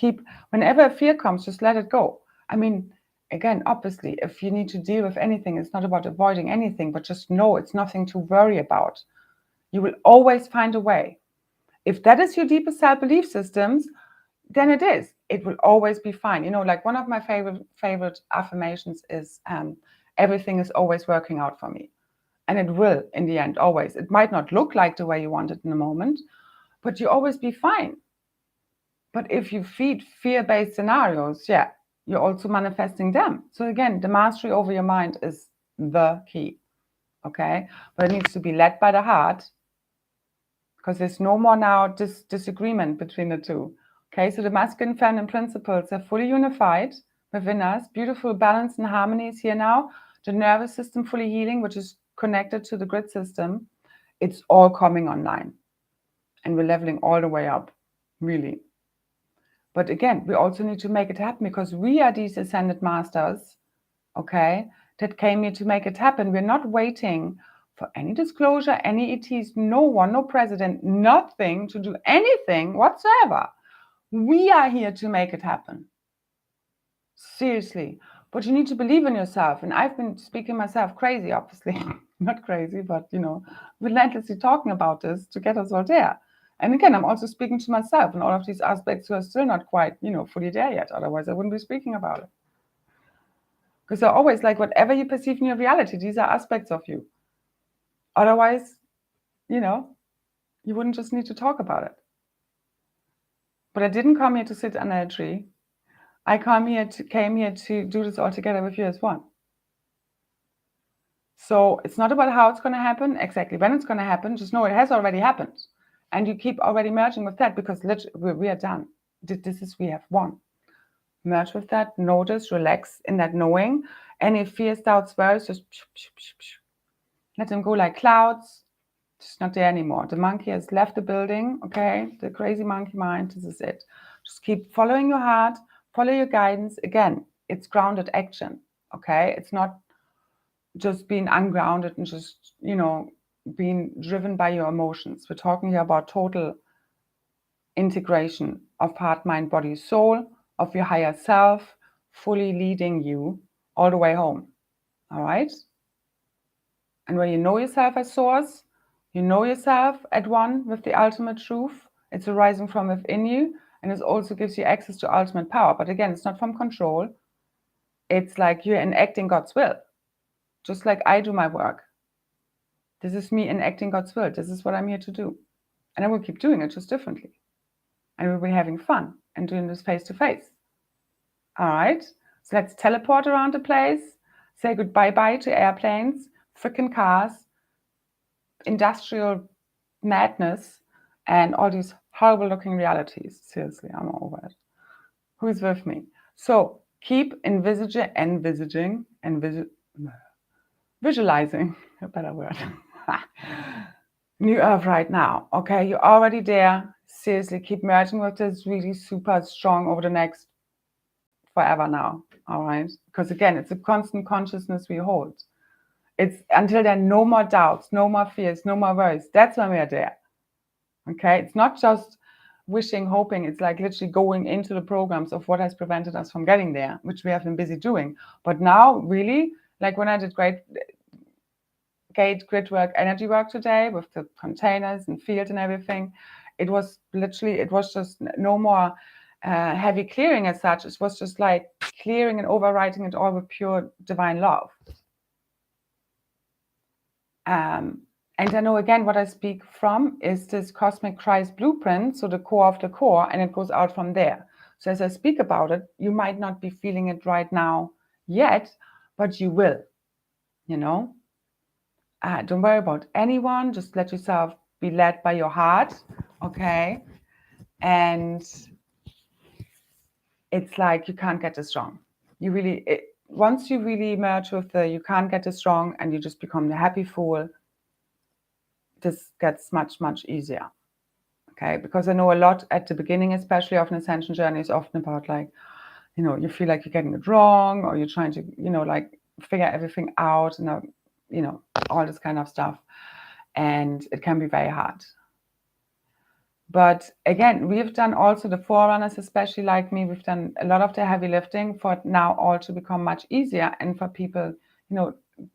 whenever a fear comes, just let it go. I mean, again, obviously, if you need to deal with anything, it's not about avoiding anything, but just know it's nothing to worry about. You will always find a way. If that is your deepest self-belief systems, then it is. It will always be fine. Like one of my favorite affirmations is, everything is always working out for me. And it will, in the end, always. It might not look like the way you want it in a moment, but you always be fine. But if you feed fear-based scenarios, yeah, you're also manifesting them. So again, the mastery over your mind is the key, okay? But it needs to be led by the heart, because there's no more now disagreement between the two. Okay, so the masculine and feminine principles are fully unified within us. Beautiful balance and harmony is here now. The nervous system fully healing, which is connected to the grid system. It's all coming online. And we're leveling all the way up, really. But again, we also need to make it happen because we are these ascended masters, okay, that came here to make it happen. We're not waiting for any disclosure, any ETs, no one, no president, nothing to do anything whatsoever. We are here to make it happen. Seriously. But you need to believe in yourself. And I've been speaking myself crazy, obviously. Not crazy, but, relentlessly talking about this to get us all there. And again, I'm also speaking to myself and all of these aspects who are still not quite, fully there yet. Otherwise, I wouldn't be speaking about it. Because they're always like, whatever you perceive in your reality, these are aspects of you. Otherwise, you wouldn't just need to talk about it. But I didn't come here to sit under a tree. I came here to do this all together with you as one. So it's not about how it's going to happen, exactly when it's going to happen. Just know it has already happened. And you keep already merging with that because literally we are done. We have won. Merge with that, notice, relax in that knowing. Any fears, doubts, worries, just let them go like clouds. It's not there anymore. The monkey has left the building, okay? The crazy monkey mind, this is it. Just keep following your heart, follow your guidance. Again, it's grounded action, okay? It's not just being ungrounded and just, being driven by your emotions. We're talking here about total integration of heart, mind, body, soul, of your higher self, fully leading you all the way home, all right? And when you know yourself as source, you know yourself at one with the ultimate truth. It's arising from within you, and it also gives you access to ultimate power. But again, it's not from control. It's like you're enacting God's will, just like I do my work. This is me enacting God's will. This is what I'm here to do. And I will keep doing it just differently. And we'll be having fun and doing this face to face. All right? So let's teleport around the place, say goodbye-bye to airplanes, freaking cars, industrial madness, and all these horrible looking realities. Seriously, I'm over it. Who's with me? So keep visualizing, a better word. New Earth right now. Okay, you're already there. Seriously, keep merging with this really super strong over the next forever now. All right, because again, it's a constant consciousness we hold. It's until there are no more doubts, no more fears, no more worries. That's when we are there. Okay, it's not just wishing, hoping. It's like literally going into the programs of what has prevented us from getting there, which we have been busy doing. But now, really, like when I did grid work, energy work today with the containers and field and everything, it was just no more heavy clearing as such. It was just like clearing and overwriting it all with pure divine love. And I know, again, what I speak from is this cosmic Christ blueprint, so the core of the core, and it goes out from there. So as I speak about it, you might not be feeling it right now yet, but you will, Don't worry about anyone. Just let yourself be led by your heart, okay? And it's like you can't get this wrong. Once you really merge with the you can't get this wrong and you just become the happy fool, this gets much, much easier, okay? Because I know a lot at the beginning, especially of an ascension journey, is often about like, you feel like you're getting it wrong, or you're trying to, like figure everything out, and all this kind of stuff. And it can be very hard. But again, we've done also the forerunners, especially like me, we've done a lot of the heavy lifting for it now all to become much easier. And for people,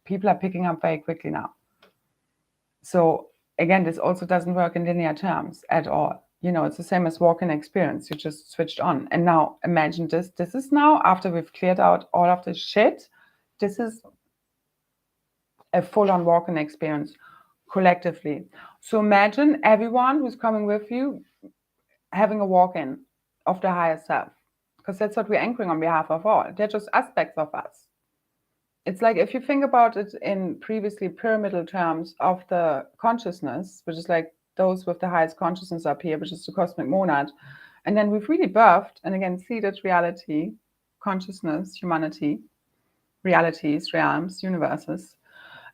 people are picking up very quickly now. So again, this also doesn't work in linear terms at all. It's the same as walk-in experience. You just switched on. And now imagine this. This is now, after we've cleared out all of the shit, this is a full-on walk-in experience collectively. So imagine everyone who's coming with you having a walk-in of the higher self, because that's what we're anchoring on behalf of all. They're just aspects of us. It's like if you think about it in previously pyramidal terms of the consciousness, which is like those with the highest consciousness up here, which is the cosmic monad. And then we've really birthed, and again, seeded reality, consciousness, humanity, realities, realms, universes.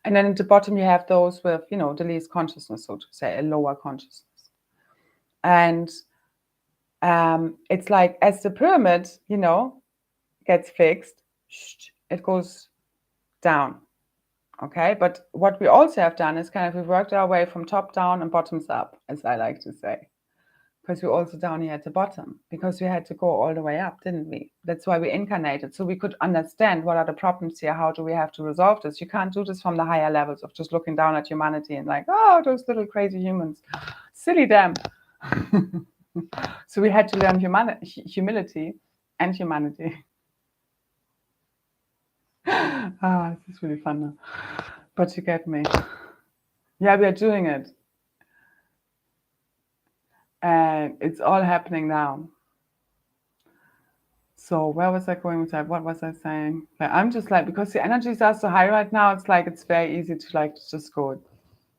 And then at the bottom, you have those with, the least consciousness, so to say, a lower consciousness. And it's like as the pyramid, gets fixed, it goes down. Okay, but what we also have done is we've worked our way from top down and bottoms up, as I like to say. because we're also down here at the bottom, because we had to go all the way up, didn't we? That's why we incarnated, so we could understand what are the problems here, how do we have to resolve this. You can't do this from the higher levels of just looking down at humanity and like, oh, those little crazy humans, silly them. So we had to learn humility and humanity. This is really fun now. But you get me. Yeah, we are doing it. And it's all happening now. So where was I going with that? What was I saying? Like, I'm just like, because the energies are so high right now, it's like it's very easy to like just go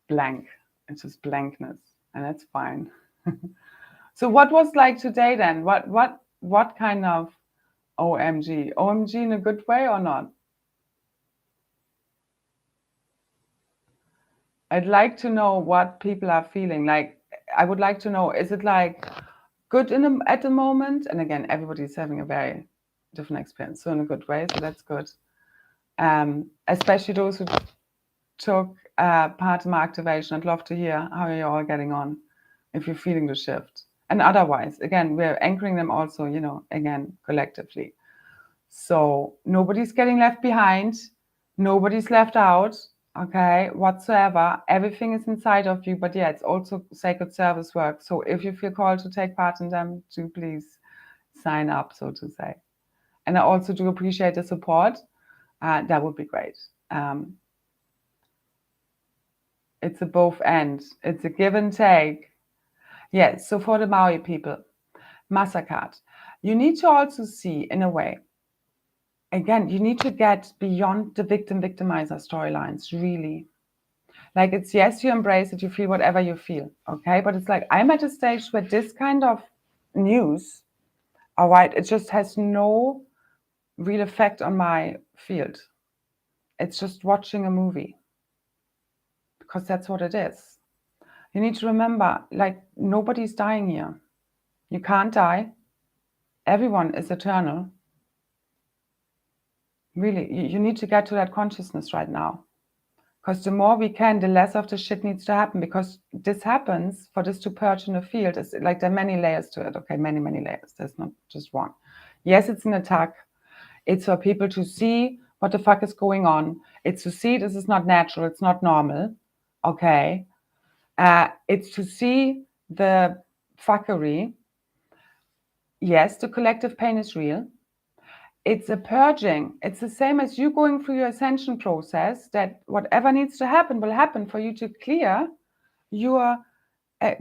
blank. It's just blankness. And that's fine. So what was like today then? What kind of OMG? OMG in a good way or not? I'd like to know what people are feeling. Like, I would like to know, is it like good at the moment? And again, everybody's having a very different experience. So in a good way, so that's good. Especially those who took part in my activation. I'd love to hear how you're all getting on, if you're feeling the shift. And otherwise, again, we're anchoring them also, you know, again, collectively. So nobody's getting left behind. Nobody's left out, okay, whatsoever. Everything is inside of you, but yeah, it's also sacred service work. So if you feel called to take part in them, do please sign up, so to say. And I also do appreciate the support. That would be great. It's a both end. It's a give and take. Yes, so for the Maori people, massacred, you need to also see, in a way, again, you need to get beyond the victim-victimizer storylines, really. Like, it's, yes, you embrace it, you feel whatever you feel, okay? But it's like, I'm at a stage where this kind of news, all right, it just has no real effect on my field. It's just watching a movie, because that's what it is. You need to remember, like, nobody's dying here. You can't die. Everyone is eternal. Really, you need to get to that consciousness right now. Because the more we can, the less of the shit needs to happen. Because this happens, for this to purge in the field, it's like there are many layers to it. Okay, many, many layers. There's not just one. Yes, it's an attack. It's for people to see what the fuck is going on. It's to see this is not natural. It's not normal. Okay. It's to see the fuckery. Yes, the collective pain is real. It's a purging. It's the same as you going through your ascension process, that whatever needs to happen will happen for you to clear your,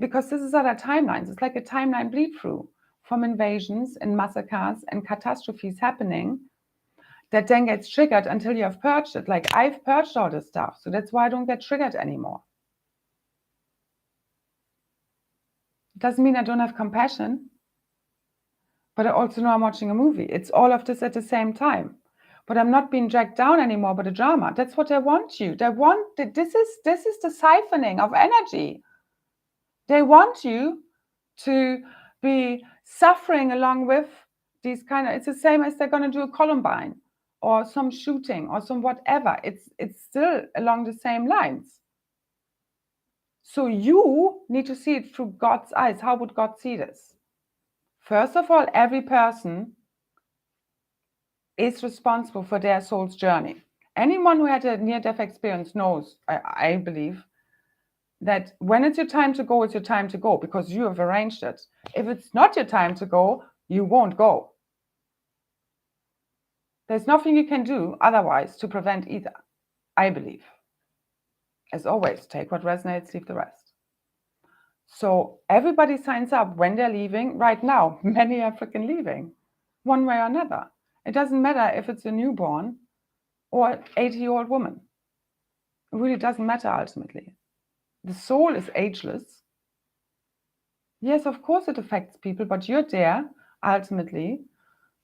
because this is other timelines. It's like a timeline bleed through from invasions and massacres and catastrophes happening that then gets triggered until you have purged it. Like, I've purged all this stuff, so that's why I don't get triggered anymore. It doesn't mean I don't have compassion, but I also know I'm watching a movie. It's all of this at the same time. But I'm not being dragged down anymore by the drama. That's what they want you. They want, this is the siphoning of energy. They want you to be suffering along with these kind of, it's the same as they're going to do a Columbine or some shooting or some whatever. It's still along the same lines. So you need to see it through God's eyes. How would God see this? First of all, every person is responsible for their soul's journey. Anyone who had a near-death experience knows, I believe, that when it's your time to go, it's your time to go, because you have arranged it. If it's not your time to go, you won't go. There's nothing you can do otherwise to prevent either, I believe. As always, take what resonates, leave the rest. So everybody signs up when they're leaving. Right now, many are freaking leaving, one way or another. It doesn't matter if it's a newborn or an 80-year-old woman. It really doesn't matter ultimately. The soul is ageless. Yes, of course it affects people, but you're there ultimately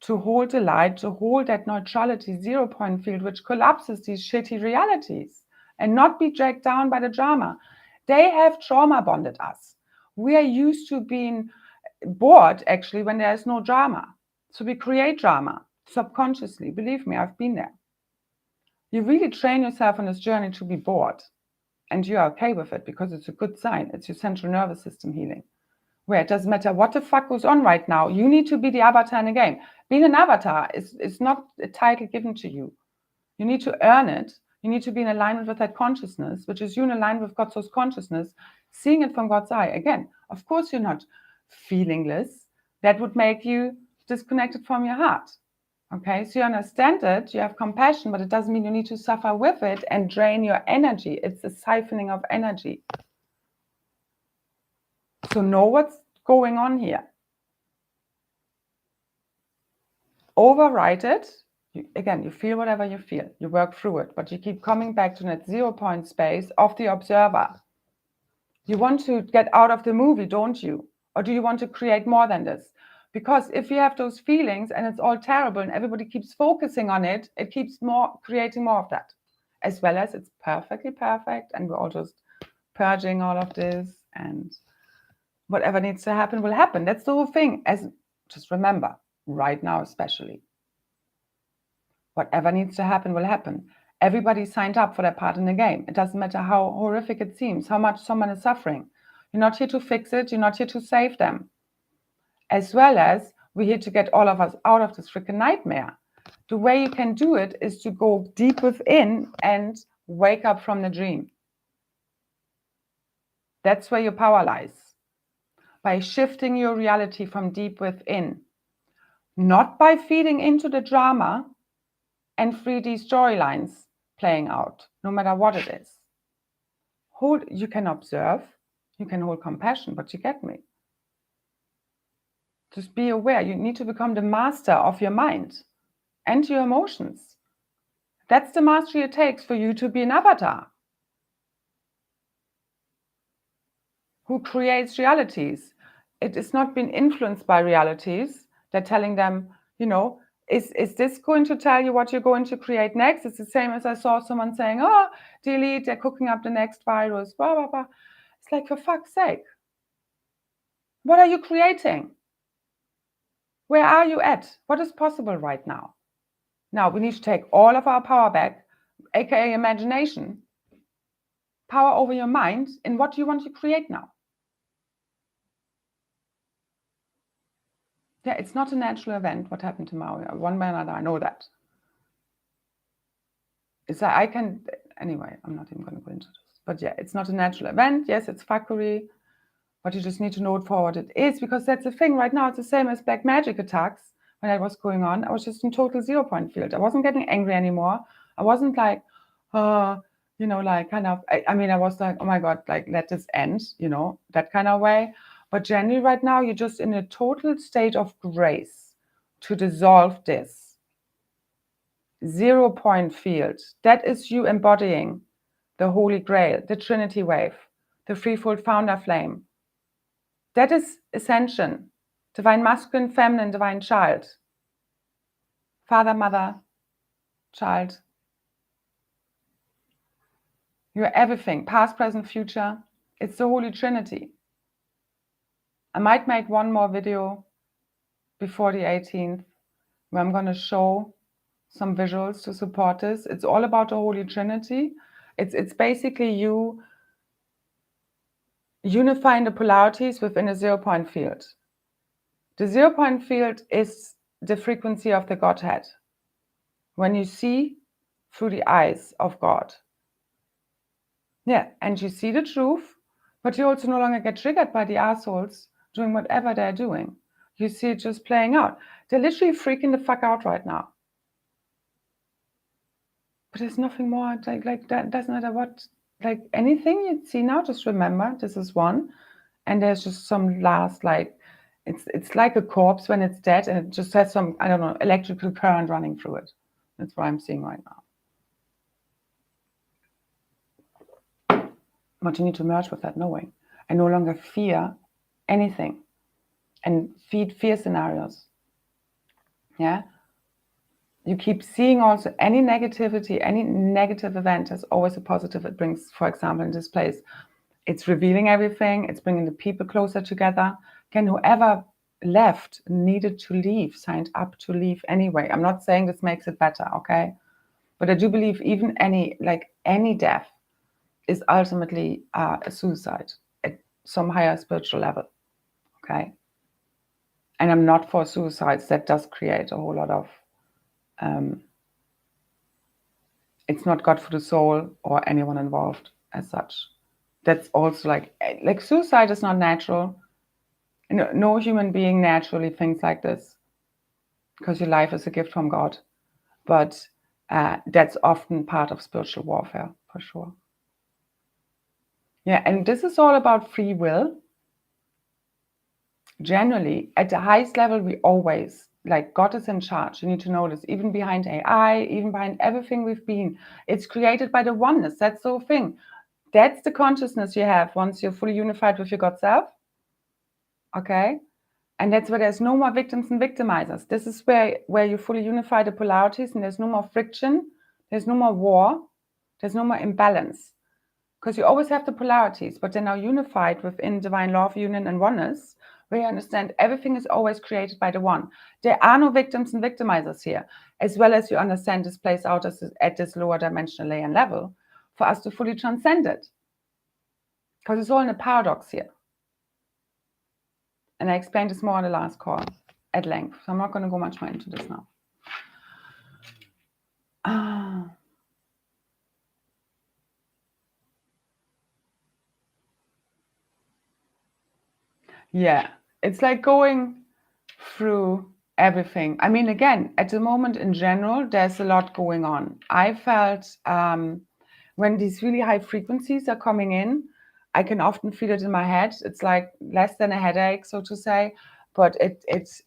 to hold the light, to hold that neutrality 0-point field, which collapses these shitty realities, and not be dragged down by the drama. They have trauma bonded us. We are used to being bored actually when there is no drama. So we create drama subconsciously. Believe me, I've been there. You really train yourself on this journey to be bored, and you're okay with it because it's a good sign. It's your central nervous system healing. where it doesn't matter what the fuck goes on right now. You need to be the avatar in the game. Being an avatar is not a title given to you. You need to earn it. You need to be in alignment with that consciousness, which is you in alignment with God's source consciousness, seeing it from God's eye. Again, of course, you're not feelingless. That would make you disconnected from your heart. Okay, so you understand it, you have compassion, but it doesn't mean you need to suffer with it and drain your energy. It's a siphoning of energy. So know what's going on here. Overwrite it. You feel whatever you feel. You work through it, but you keep coming back to that 0 point space of the observer. You want to get out of the movie, don't you? Or do you want to create more than this? Because if you have those feelings and it's all terrible and everybody keeps focusing on it, it keeps creating more of that. As well as it's perfectly perfect and we're all just purging all of this and whatever needs to happen will happen. That's the whole thing. Just remember, right now especially, whatever needs to happen will happen. Everybody signed up for their part in the game. It doesn't matter how horrific it seems, how much someone is suffering. You're not here to fix it. You're not here to save them. As well as we're here to get all of us out of this freaking nightmare. The way you can do it is to go deep within and wake up from the dream. That's where your power lies. By shifting your reality from deep within. Not by feeding into the drama and 3D storylines playing out, no matter what it is. You can observe, you can hold compassion, but you get me. Just be aware. You need to become the master of your mind and your emotions. That's the mastery it takes for you to be an avatar who creates realities. It is not being influenced by realities. They're telling them, is this going to tell you what you're going to create next? It's the same as I saw someone saying, delete, they're cooking up the next virus, blah, blah, blah. It's like, for fuck's sake. What are you creating? Where are you at? What is possible right now? Now, we need to take all of our power back, aka imagination, power over your mind, in what you want to create now. Yeah, it's not a natural event, what happened to Maui. One way or another, I know that. Anyway, I'm not even going to go into this. But yeah, it's not a natural event. Yes, it's fuckery. But you just need to know it for what it is, because that's the thing right now. It's the same as black magic attacks. When that was going on, I was just in total 0 point field. I wasn't getting angry anymore. I wasn't like, I was like, oh my God, like, let this end, that kind of way. But generally right now, you're just in a total state of grace to dissolve this 0 point field. That is you embodying the Holy Grail, the Trinity wave, the threefold founder flame. That is Ascension, divine masculine, feminine, divine child. Father, mother, child. You're everything, past, present, future. It's the Holy Trinity. I might make one more video before the 18th where I'm going to show some visuals to support this. It's all about the Holy Trinity. It's basically you unifying the polarities within a 0 point field. The 0 point field is the frequency of the Godhead. When you see through the eyes of God. Yeah, and you see the truth, but you also no longer get triggered by the assholes doing whatever they're doing. You see it just playing out. They're literally freaking the fuck out right now. But there's nothing more like that. Doesn't matter what, like anything you see now, just remember this is one. And there's just some last, it's like a corpse when it's dead and it just has some, I don't know, electrical current running through it. That's what I'm seeing right now. But you need to merge with that knowing and no longer fear anything and feed fear scenarios. Yeah. You keep seeing also any negativity, any negative event has always a positive. It brings, for example, in this place, it's revealing everything. It's bringing the people closer together. Again, whoever left needed to leave, signed up to leave anyway. I'm not saying this makes it better, okay? But I do believe even any death is ultimately a suicide at some higher spiritual level, Okay. And I'm not for suicides. That does create a whole lot of, it's not good for the soul or anyone involved as such. That's also like suicide is not natural. No human being naturally thinks like this, because your life is a gift from God. But that's often part of spiritual warfare, for sure. Yeah, and this is all about free will. Generally, at the highest level, we always, like, God is in charge. You need to know this. Even behind AI, even behind everything we've been, it's created by the oneness. That's the whole thing. That's the consciousness you have once you're fully unified with your God self. Okay? And that's where there's no more victims and victimizers. This is where you fully unify the polarities, and there's no more friction, there's no more war, there's no more imbalance. Because you always have the polarities, but they're now unified within divine love, union, and oneness, where you understand everything is always created by the one. There are no victims and victimizers here, as well as you understand this plays out at this lower dimensional layer and level for us to fully transcend it. Because it's all in a paradox here. And I explained this more on the last call at length, so I'm not going to go much more into this now. Yeah, it's like going through everything. I mean, again, at the moment in general, there's a lot going on. I felt when these really high frequencies are coming in, I can often feel it in my head. It's like less than a headache, so to say, but it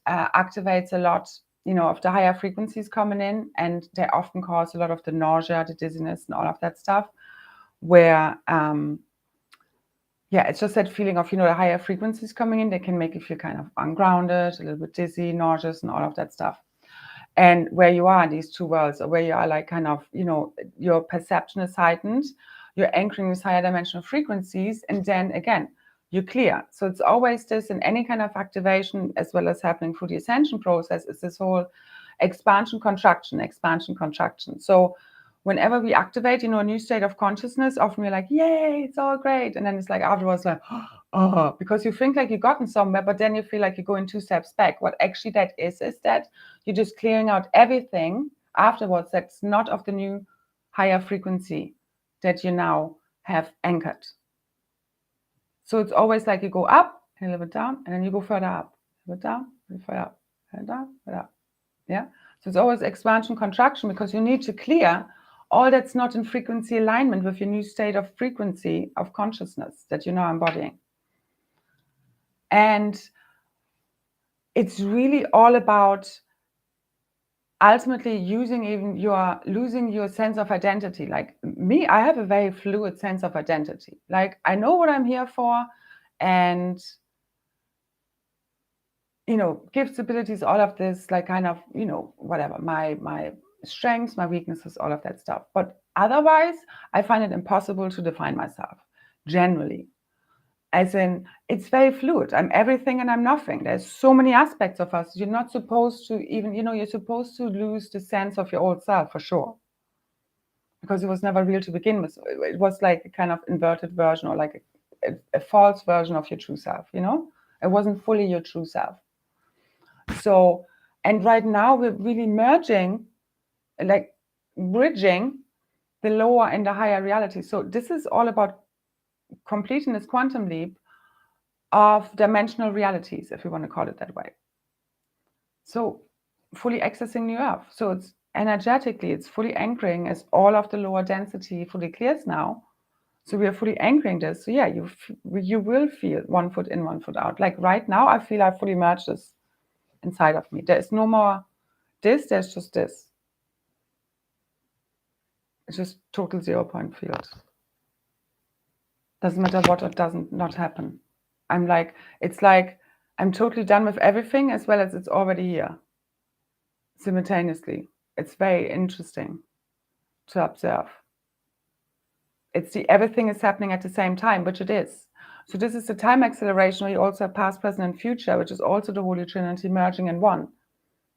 activates a lot, of the higher frequencies coming in, and they often cause a lot of the nausea, the dizziness, and all of that stuff, where it's just that feeling of, the higher frequencies coming in, they can make you feel kind of ungrounded, a little bit dizzy, nauseous, and all of that stuff. And where you are in these two worlds, or where you are like kind of, your perception is heightened, you're anchoring these higher dimensional frequencies, and then again, you're clear. So it's always this in any kind of activation, as well as happening through the ascension process, is this whole expansion, contraction, expansion, contraction. So whenever we activate, a new state of consciousness, often we're like, yay, it's all great. And then it's like afterwards, like, oh, because you think like you've gotten somewhere, but then you feel like you're going 2 steps back. What actually that is that you're just clearing out everything afterwards that's not of the new higher frequency that you now have anchored. So it's always like you go up and a little bit down, and then you go further up, a little bit down, a little further up, further down, further up. Yeah. So it's always expansion, contraction, because you need to clear all that's not in frequency alignment with your new state of frequency of consciousness that you're now embodying. And it's really all about ultimately losing your sense of identity. Like me, I have a very fluid sense of identity. Like I know what I'm here for, and gifts, abilities, all of this, like kind of, whatever, my strengths, my weaknesses, all of that stuff. But otherwise, I find it impossible to define myself, generally. As in, it's very fluid. I'm everything and I'm nothing. There's so many aspects of us. You're not supposed to even, you're supposed to lose the sense of your old self, for sure. Because it was never real to begin with. It was like a kind of inverted version, or like a false version of your true self, It wasn't fully your true self. So, and right now we're really merging, like bridging the lower and the higher reality. So this is all about completing this quantum leap of dimensional realities, if you want to call it that way. So fully accessing new earth. So it's energetically, it's fully anchoring as all of the lower density fully clears now. So we are fully anchoring this. So yeah, you will feel 1 foot in, 1 foot out. Like right now, I feel I fully merged this inside of me. There's no more this, there's just this. It's just total 0 point field. Doesn't matter what, it doesn't not happen. It's like I'm totally done with everything, as well as it's already here simultaneously. It's very interesting to observe. Everything is happening at the same time, which it is. So this is the time acceleration where you also have past, present, and future, which is also the Holy Trinity merging in one.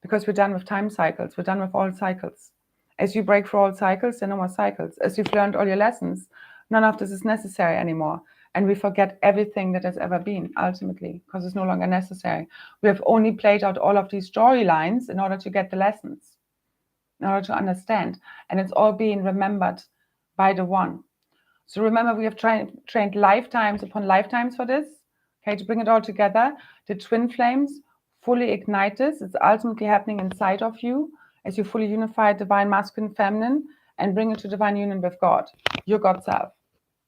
Because we're done with time cycles. We're done with all cycles. As you break through all cycles, there are no more cycles. As you've learned all your lessons, none of this is necessary anymore. And we forget everything that has ever been, ultimately, because it's no longer necessary. We have only played out all of these storylines in order to get the lessons, in order to understand. And it's all being remembered by the one. So remember, we have trained lifetimes upon lifetimes for this, okay, to bring it all together. The twin flames fully ignite this. It's ultimately happening inside of you as you fully unify divine masculine, feminine, and bring it to divine union with God, your God self.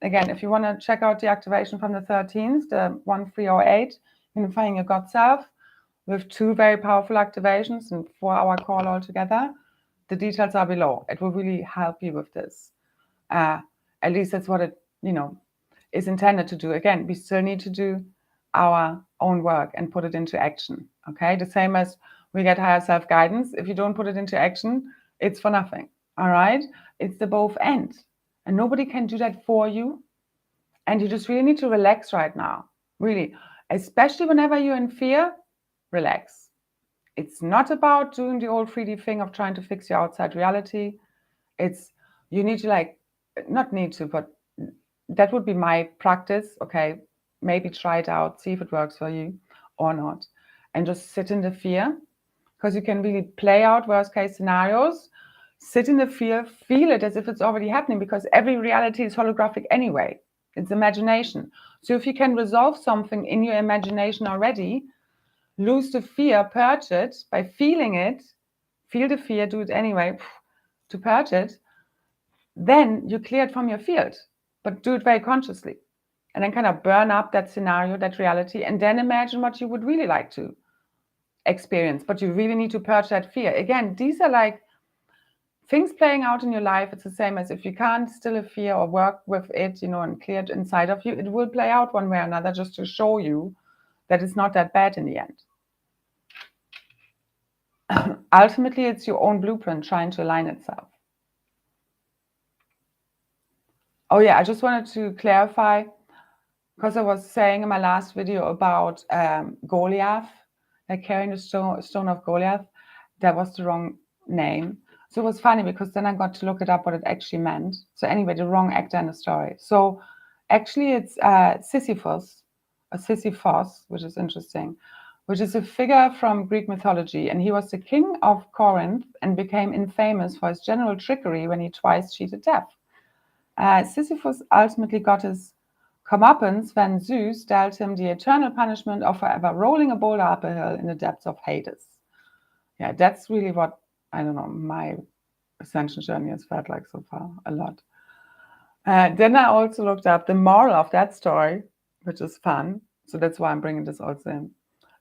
Again, if you want to check out the activation from the 13th, the 1308, unifying your God self, with 2 very powerful activations and 4-hour call altogether, the details are below. It will really help you with this. At least that's what it, is intended to do. Again, we still need to do our own work and put it into action. Okay, the same as we get higher self guidance. If you don't put it into action, it's for nothing. All right, it's the both end, and nobody can do that for you. And you just really need to relax right now. Really, especially whenever you're in fear, relax. It's not about doing the old 3D thing of trying to fix your outside reality. You need to not need to, but that would be my practice. Okay, maybe try it out, see if it works for you or not. And just sit in the fear, because you can really play out worst case scenarios, sit in the fear, feel it as if it's already happening, because every reality is holographic anyway. It's imagination. So if you can resolve something in your imagination already, lose the fear, purge it by feeling it, feel the fear, do it anyway to purge it, then you clear it from your field, but do it very consciously. And then kind of burn up that scenario, that reality, and then imagine what you would really like to experience. But you really need to purge that fear. Again, these are like things playing out in your life. It's the same as if you can't still a fear or work with it, and clear it inside of you, it will play out one way or another, just to show you that it's not that bad in the end. Ultimately, it's your own blueprint trying to align itself. Oh yeah, I just wanted to clarify, because I was saying in my last video about Goliath, like carrying the stone of Goliath. That was the wrong name. So it was funny, because then I got to look it up what it actually meant. So anyway, the wrong actor in the story. So actually it's Sisyphus, which is interesting, which is a figure from Greek mythology. And he was the king of Corinth and became infamous for his general trickery when he twice cheated death. Sisyphus ultimately got his comeuppance when Zeus dealt him the eternal punishment of forever rolling a boulder up a hill in the depths of Hades. Yeah, that's really what, I don't know, my ascension journey has felt like so far, a lot. Then I also looked up the moral of that story, which is fun. So that's why I'm bringing this also in,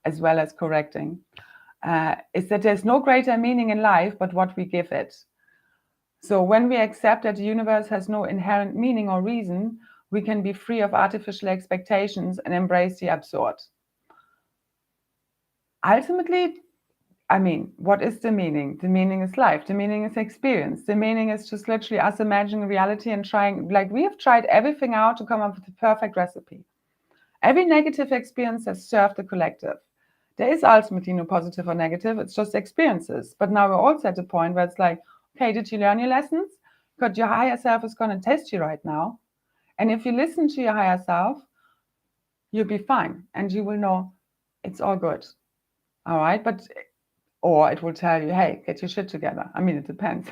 as well as correcting, is that there's no greater meaning in life but what we give it. So when we accept that the universe has no inherent meaning or reason, we can be free of artificial expectations and embrace the absurd. Ultimately, I mean, what is the meaning? The meaning is life. The meaning is experience. The meaning is just literally us imagining reality and trying, like we have tried everything out to come up with the perfect recipe. Every negative experience has served the collective. There is ultimately no positive or negative. It's just experiences. But now we're also at the point where it's like, okay, did you learn your lessons? Because your higher self is going to test you right now. And if you listen to your higher self, you'll be fine. And you will know it's all good. All right. Or it will tell you, hey, get your shit together. I mean, it depends.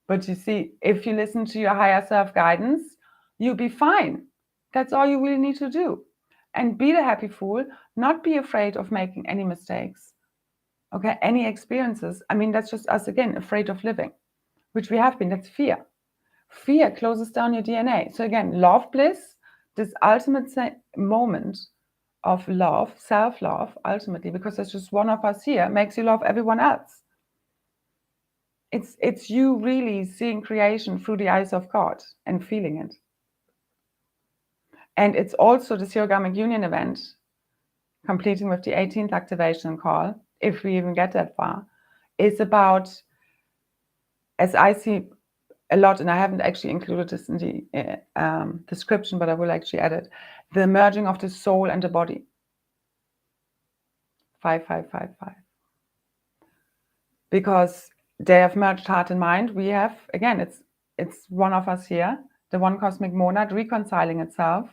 But you see, if you listen to your higher self guidance, you'll be fine. That's all you really need to do. And be the happy fool, not be afraid of making any mistakes. Okay, any experiences. I mean, that's just us again, afraid of living, which we have been. That's fear. Fear closes down your DNA. So again, love, bliss, this ultimate moment of love, self-love, ultimately, because there's just one of us here, makes you love everyone else. It's you really seeing creation through the eyes of God and feeling it. And it's also the Hierogamic Union event, completing with the 18th activation call, if we even get that far, is about, as I see a lot, and I haven't actually included this in the description, but I will actually add it, the merging of the soul and the body. 5555. Because they have merged heart and mind. We have, again, it's one of us here, the one cosmic monad, reconciling itself,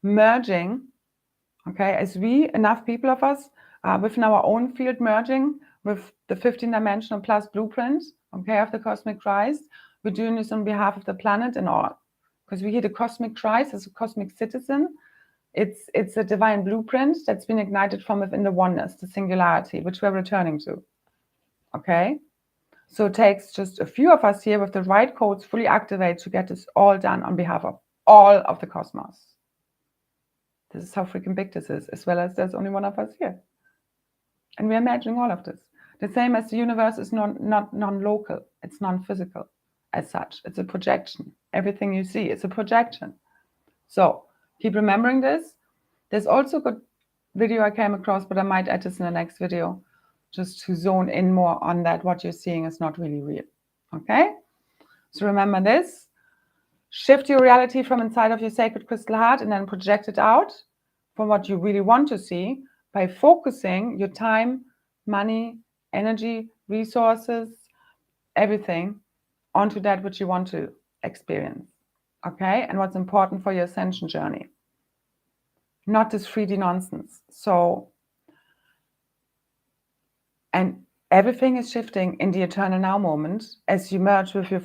merging, okay, as we, enough people of us, within our own field, merging with the 15-dimensional plus blueprint, okay, of the cosmic Christ. We're doing this on behalf of the planet and all. Because we hear the cosmic Christ as a cosmic citizen. It's a divine blueprint that's been ignited from within the oneness, the singularity, which we're returning to. Okay? So it takes just a few of us here with the right codes fully activate to get this all done on behalf of all of the cosmos. This is how freaking big this is, as well as there's only one of us here. And we're imagining all of this. The same as the universe is not non-local, it's non-physical as such. It's a projection. Everything you see is a projection. So keep remembering this. There's also a good video I came across, but I might add this in the next video, just to zone in more on that. What you're seeing is not really real. Okay? So remember this. Shift your reality from inside of your sacred crystal heart and then project it out from what you really want to see by focusing your time, money, energy, resources, everything onto that which you want to experience. Okay? And what's important for your ascension journey. Not this 3D nonsense. So, and everything is shifting in the eternal now moment as you merge with your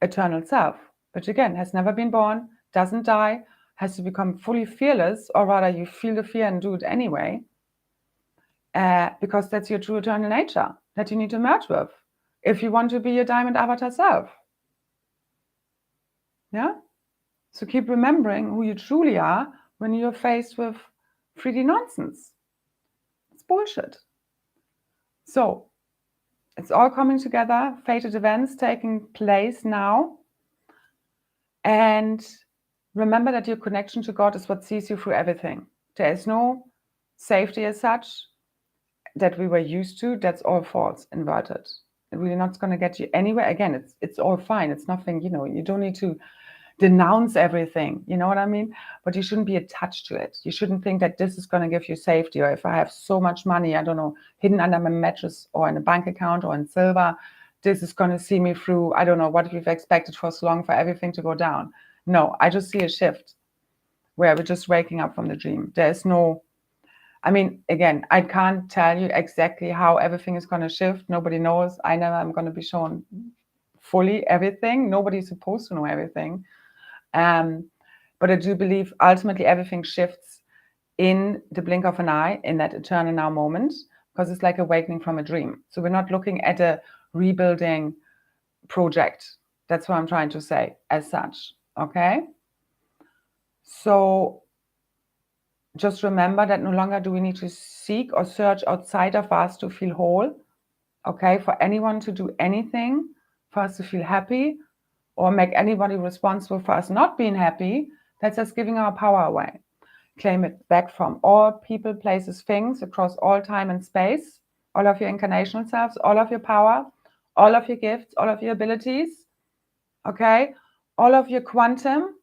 eternal self, which again has never been born, doesn't die, has to become fully fearless, or rather you feel the fear and do it anyway, because that's your true eternal nature that you need to merge with if you want to be your diamond avatar self. Yeah? So keep remembering who you truly are when you're faced with 3D nonsense. It's bullshit. So it's all coming together, fated events taking place now. And remember that your connection to God is what sees you through everything. There is no safety as such that we were used to. That's all false, inverted. It's really not going to get you anywhere. Again, it's all fine. It's nothing, you don't need to denounce everything, you know what I mean? But you shouldn't be attached to it. You shouldn't think that this is going to give you safety, or if I have so much money, I don't know, hidden under my mattress or in a bank account or in silver, this is going to see me through, I don't know, what we've expected for so long for everything to go down. No, I just see a shift where we're just waking up from the dream. There's no, I mean, again, I can't tell you exactly how everything is going to shift. Nobody knows. I never am going to be shown fully everything. Nobody's supposed to know everything. But I do believe ultimately everything shifts in the blink of an eye, in that eternal now moment, because it's like awakening from a dream. So we're not looking at a rebuilding project. That's what I'm trying to say as such. Okay? So just remember that no longer do we need to seek or search outside of us to feel whole. Okay? For anyone to do anything, for us to feel happy, or make anybody responsible for us not being happy, that's us giving our power away. Claim it back from all people, places, things, across all time and space, all of your incarnational selves, all of your power, all of your gifts, all of your abilities, okay? All of your quantum,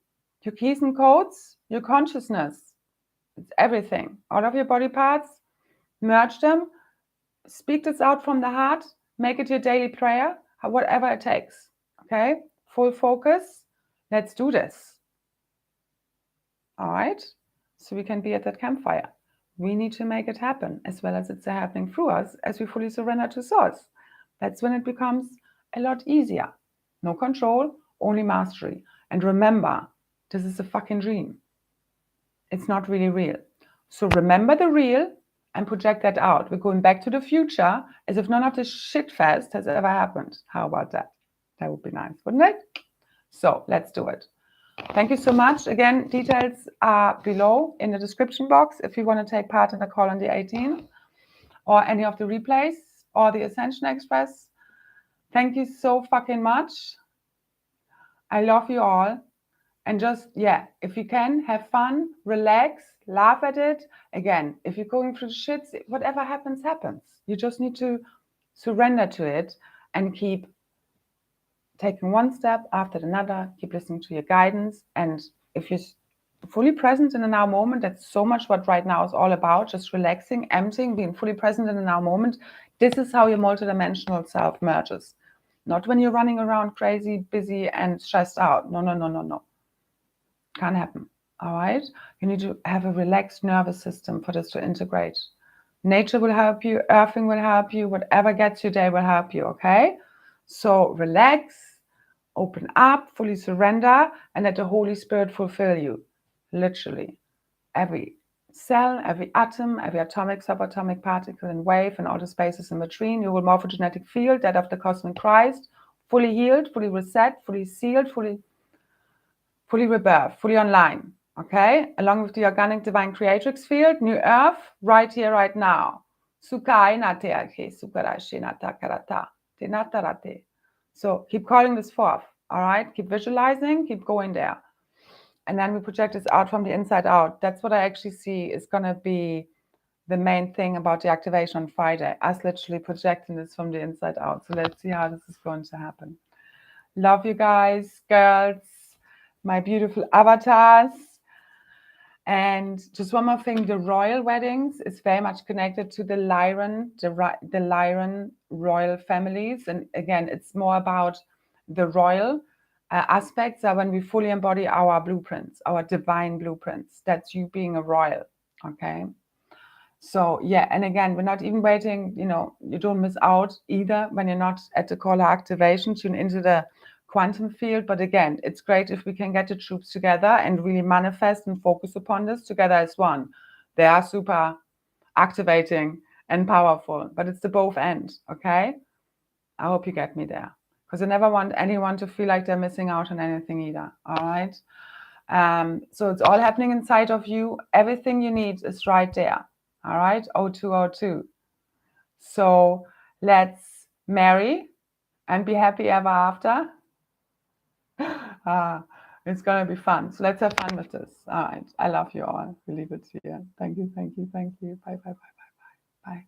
your keys and codes, your consciousness, it's everything. All of your body parts, merge them, speak this out from the heart, make it your daily prayer, whatever it takes, okay? Full focus. Let's do this. All right? So we can be at that campfire. We need to make it happen, as well as it's happening through us as we fully surrender to Source. That's when it becomes a lot easier. No control, only mastery. And remember, this is a fucking dream. It's not really real. So remember the real and project that out. We're going back to the future as if none of this shit fest has ever happened. How about that? That would be nice, wouldn't it? So let's do it. Thank you so much. Again, details are below in the description box if you want to take part in the call on the 18th or any of the replays or the Ascension Express. Thank you so fucking much. I love you all. And just, if you can, have fun, relax, laugh at it. Again, if you're going through shit, whatever happens, happens. You just need to surrender to it and keep taking one step after another, keep listening to your guidance. And if you're fully present in the now moment, that's so much what right now is all about, just relaxing, emptying, being fully present in the now moment. This is how your multidimensional self merges. Not when you're running around crazy, busy, and stressed out. No. Can't happen. All right. You need to have a relaxed nervous system for this to integrate. Nature will help you, earthing will help you, whatever gets you there will help you. Okay. So relax, open up, fully surrender, and let the Holy Spirit fulfill you. Literally. Every cell, every atom, every atomic, subatomic particle and wave, and all the spaces in between, your morphogenetic field, that of the cosmic Christ, fully healed, fully reset, fully sealed, fully rebirth, fully online. Okay? Along with the organic divine creatrix field, new earth, right here, right now. So keep calling this forth. All right? Keep visualizing, keep going there. And then we project this out from the inside out. That's what I actually see is going to be the main thing about the activation on Friday, us literally projecting this from the inside out. So let's see how this is going to happen. Love you guys, girls, my beautiful avatars. And just one more thing, the royal weddings is very much connected to the Lyran, the Lyran royal families. And again, it's more about the royal aspects are when we fully embody our blueprints, our divine blueprints. That's you being a royal, okay? So yeah, and again, we're not even waiting, you don't miss out either when you're not at the caller activation, tune into the quantum field. But again, it's great if we can get the troops together and really manifest and focus upon this together as one. They are super activating and powerful, but it's the both end, okay? I hope you get me there, because I never want anyone to feel like they're missing out on anything either, all right? So it's all happening inside of you. Everything you need is right there. All right, 0202. So let's marry and be happy ever after. It's going to be fun. So let's have fun with this. All right. I love you all. We leave it here. Thank you. Thank you. Thank you. Bye, bye, bye, bye, bye. Bye.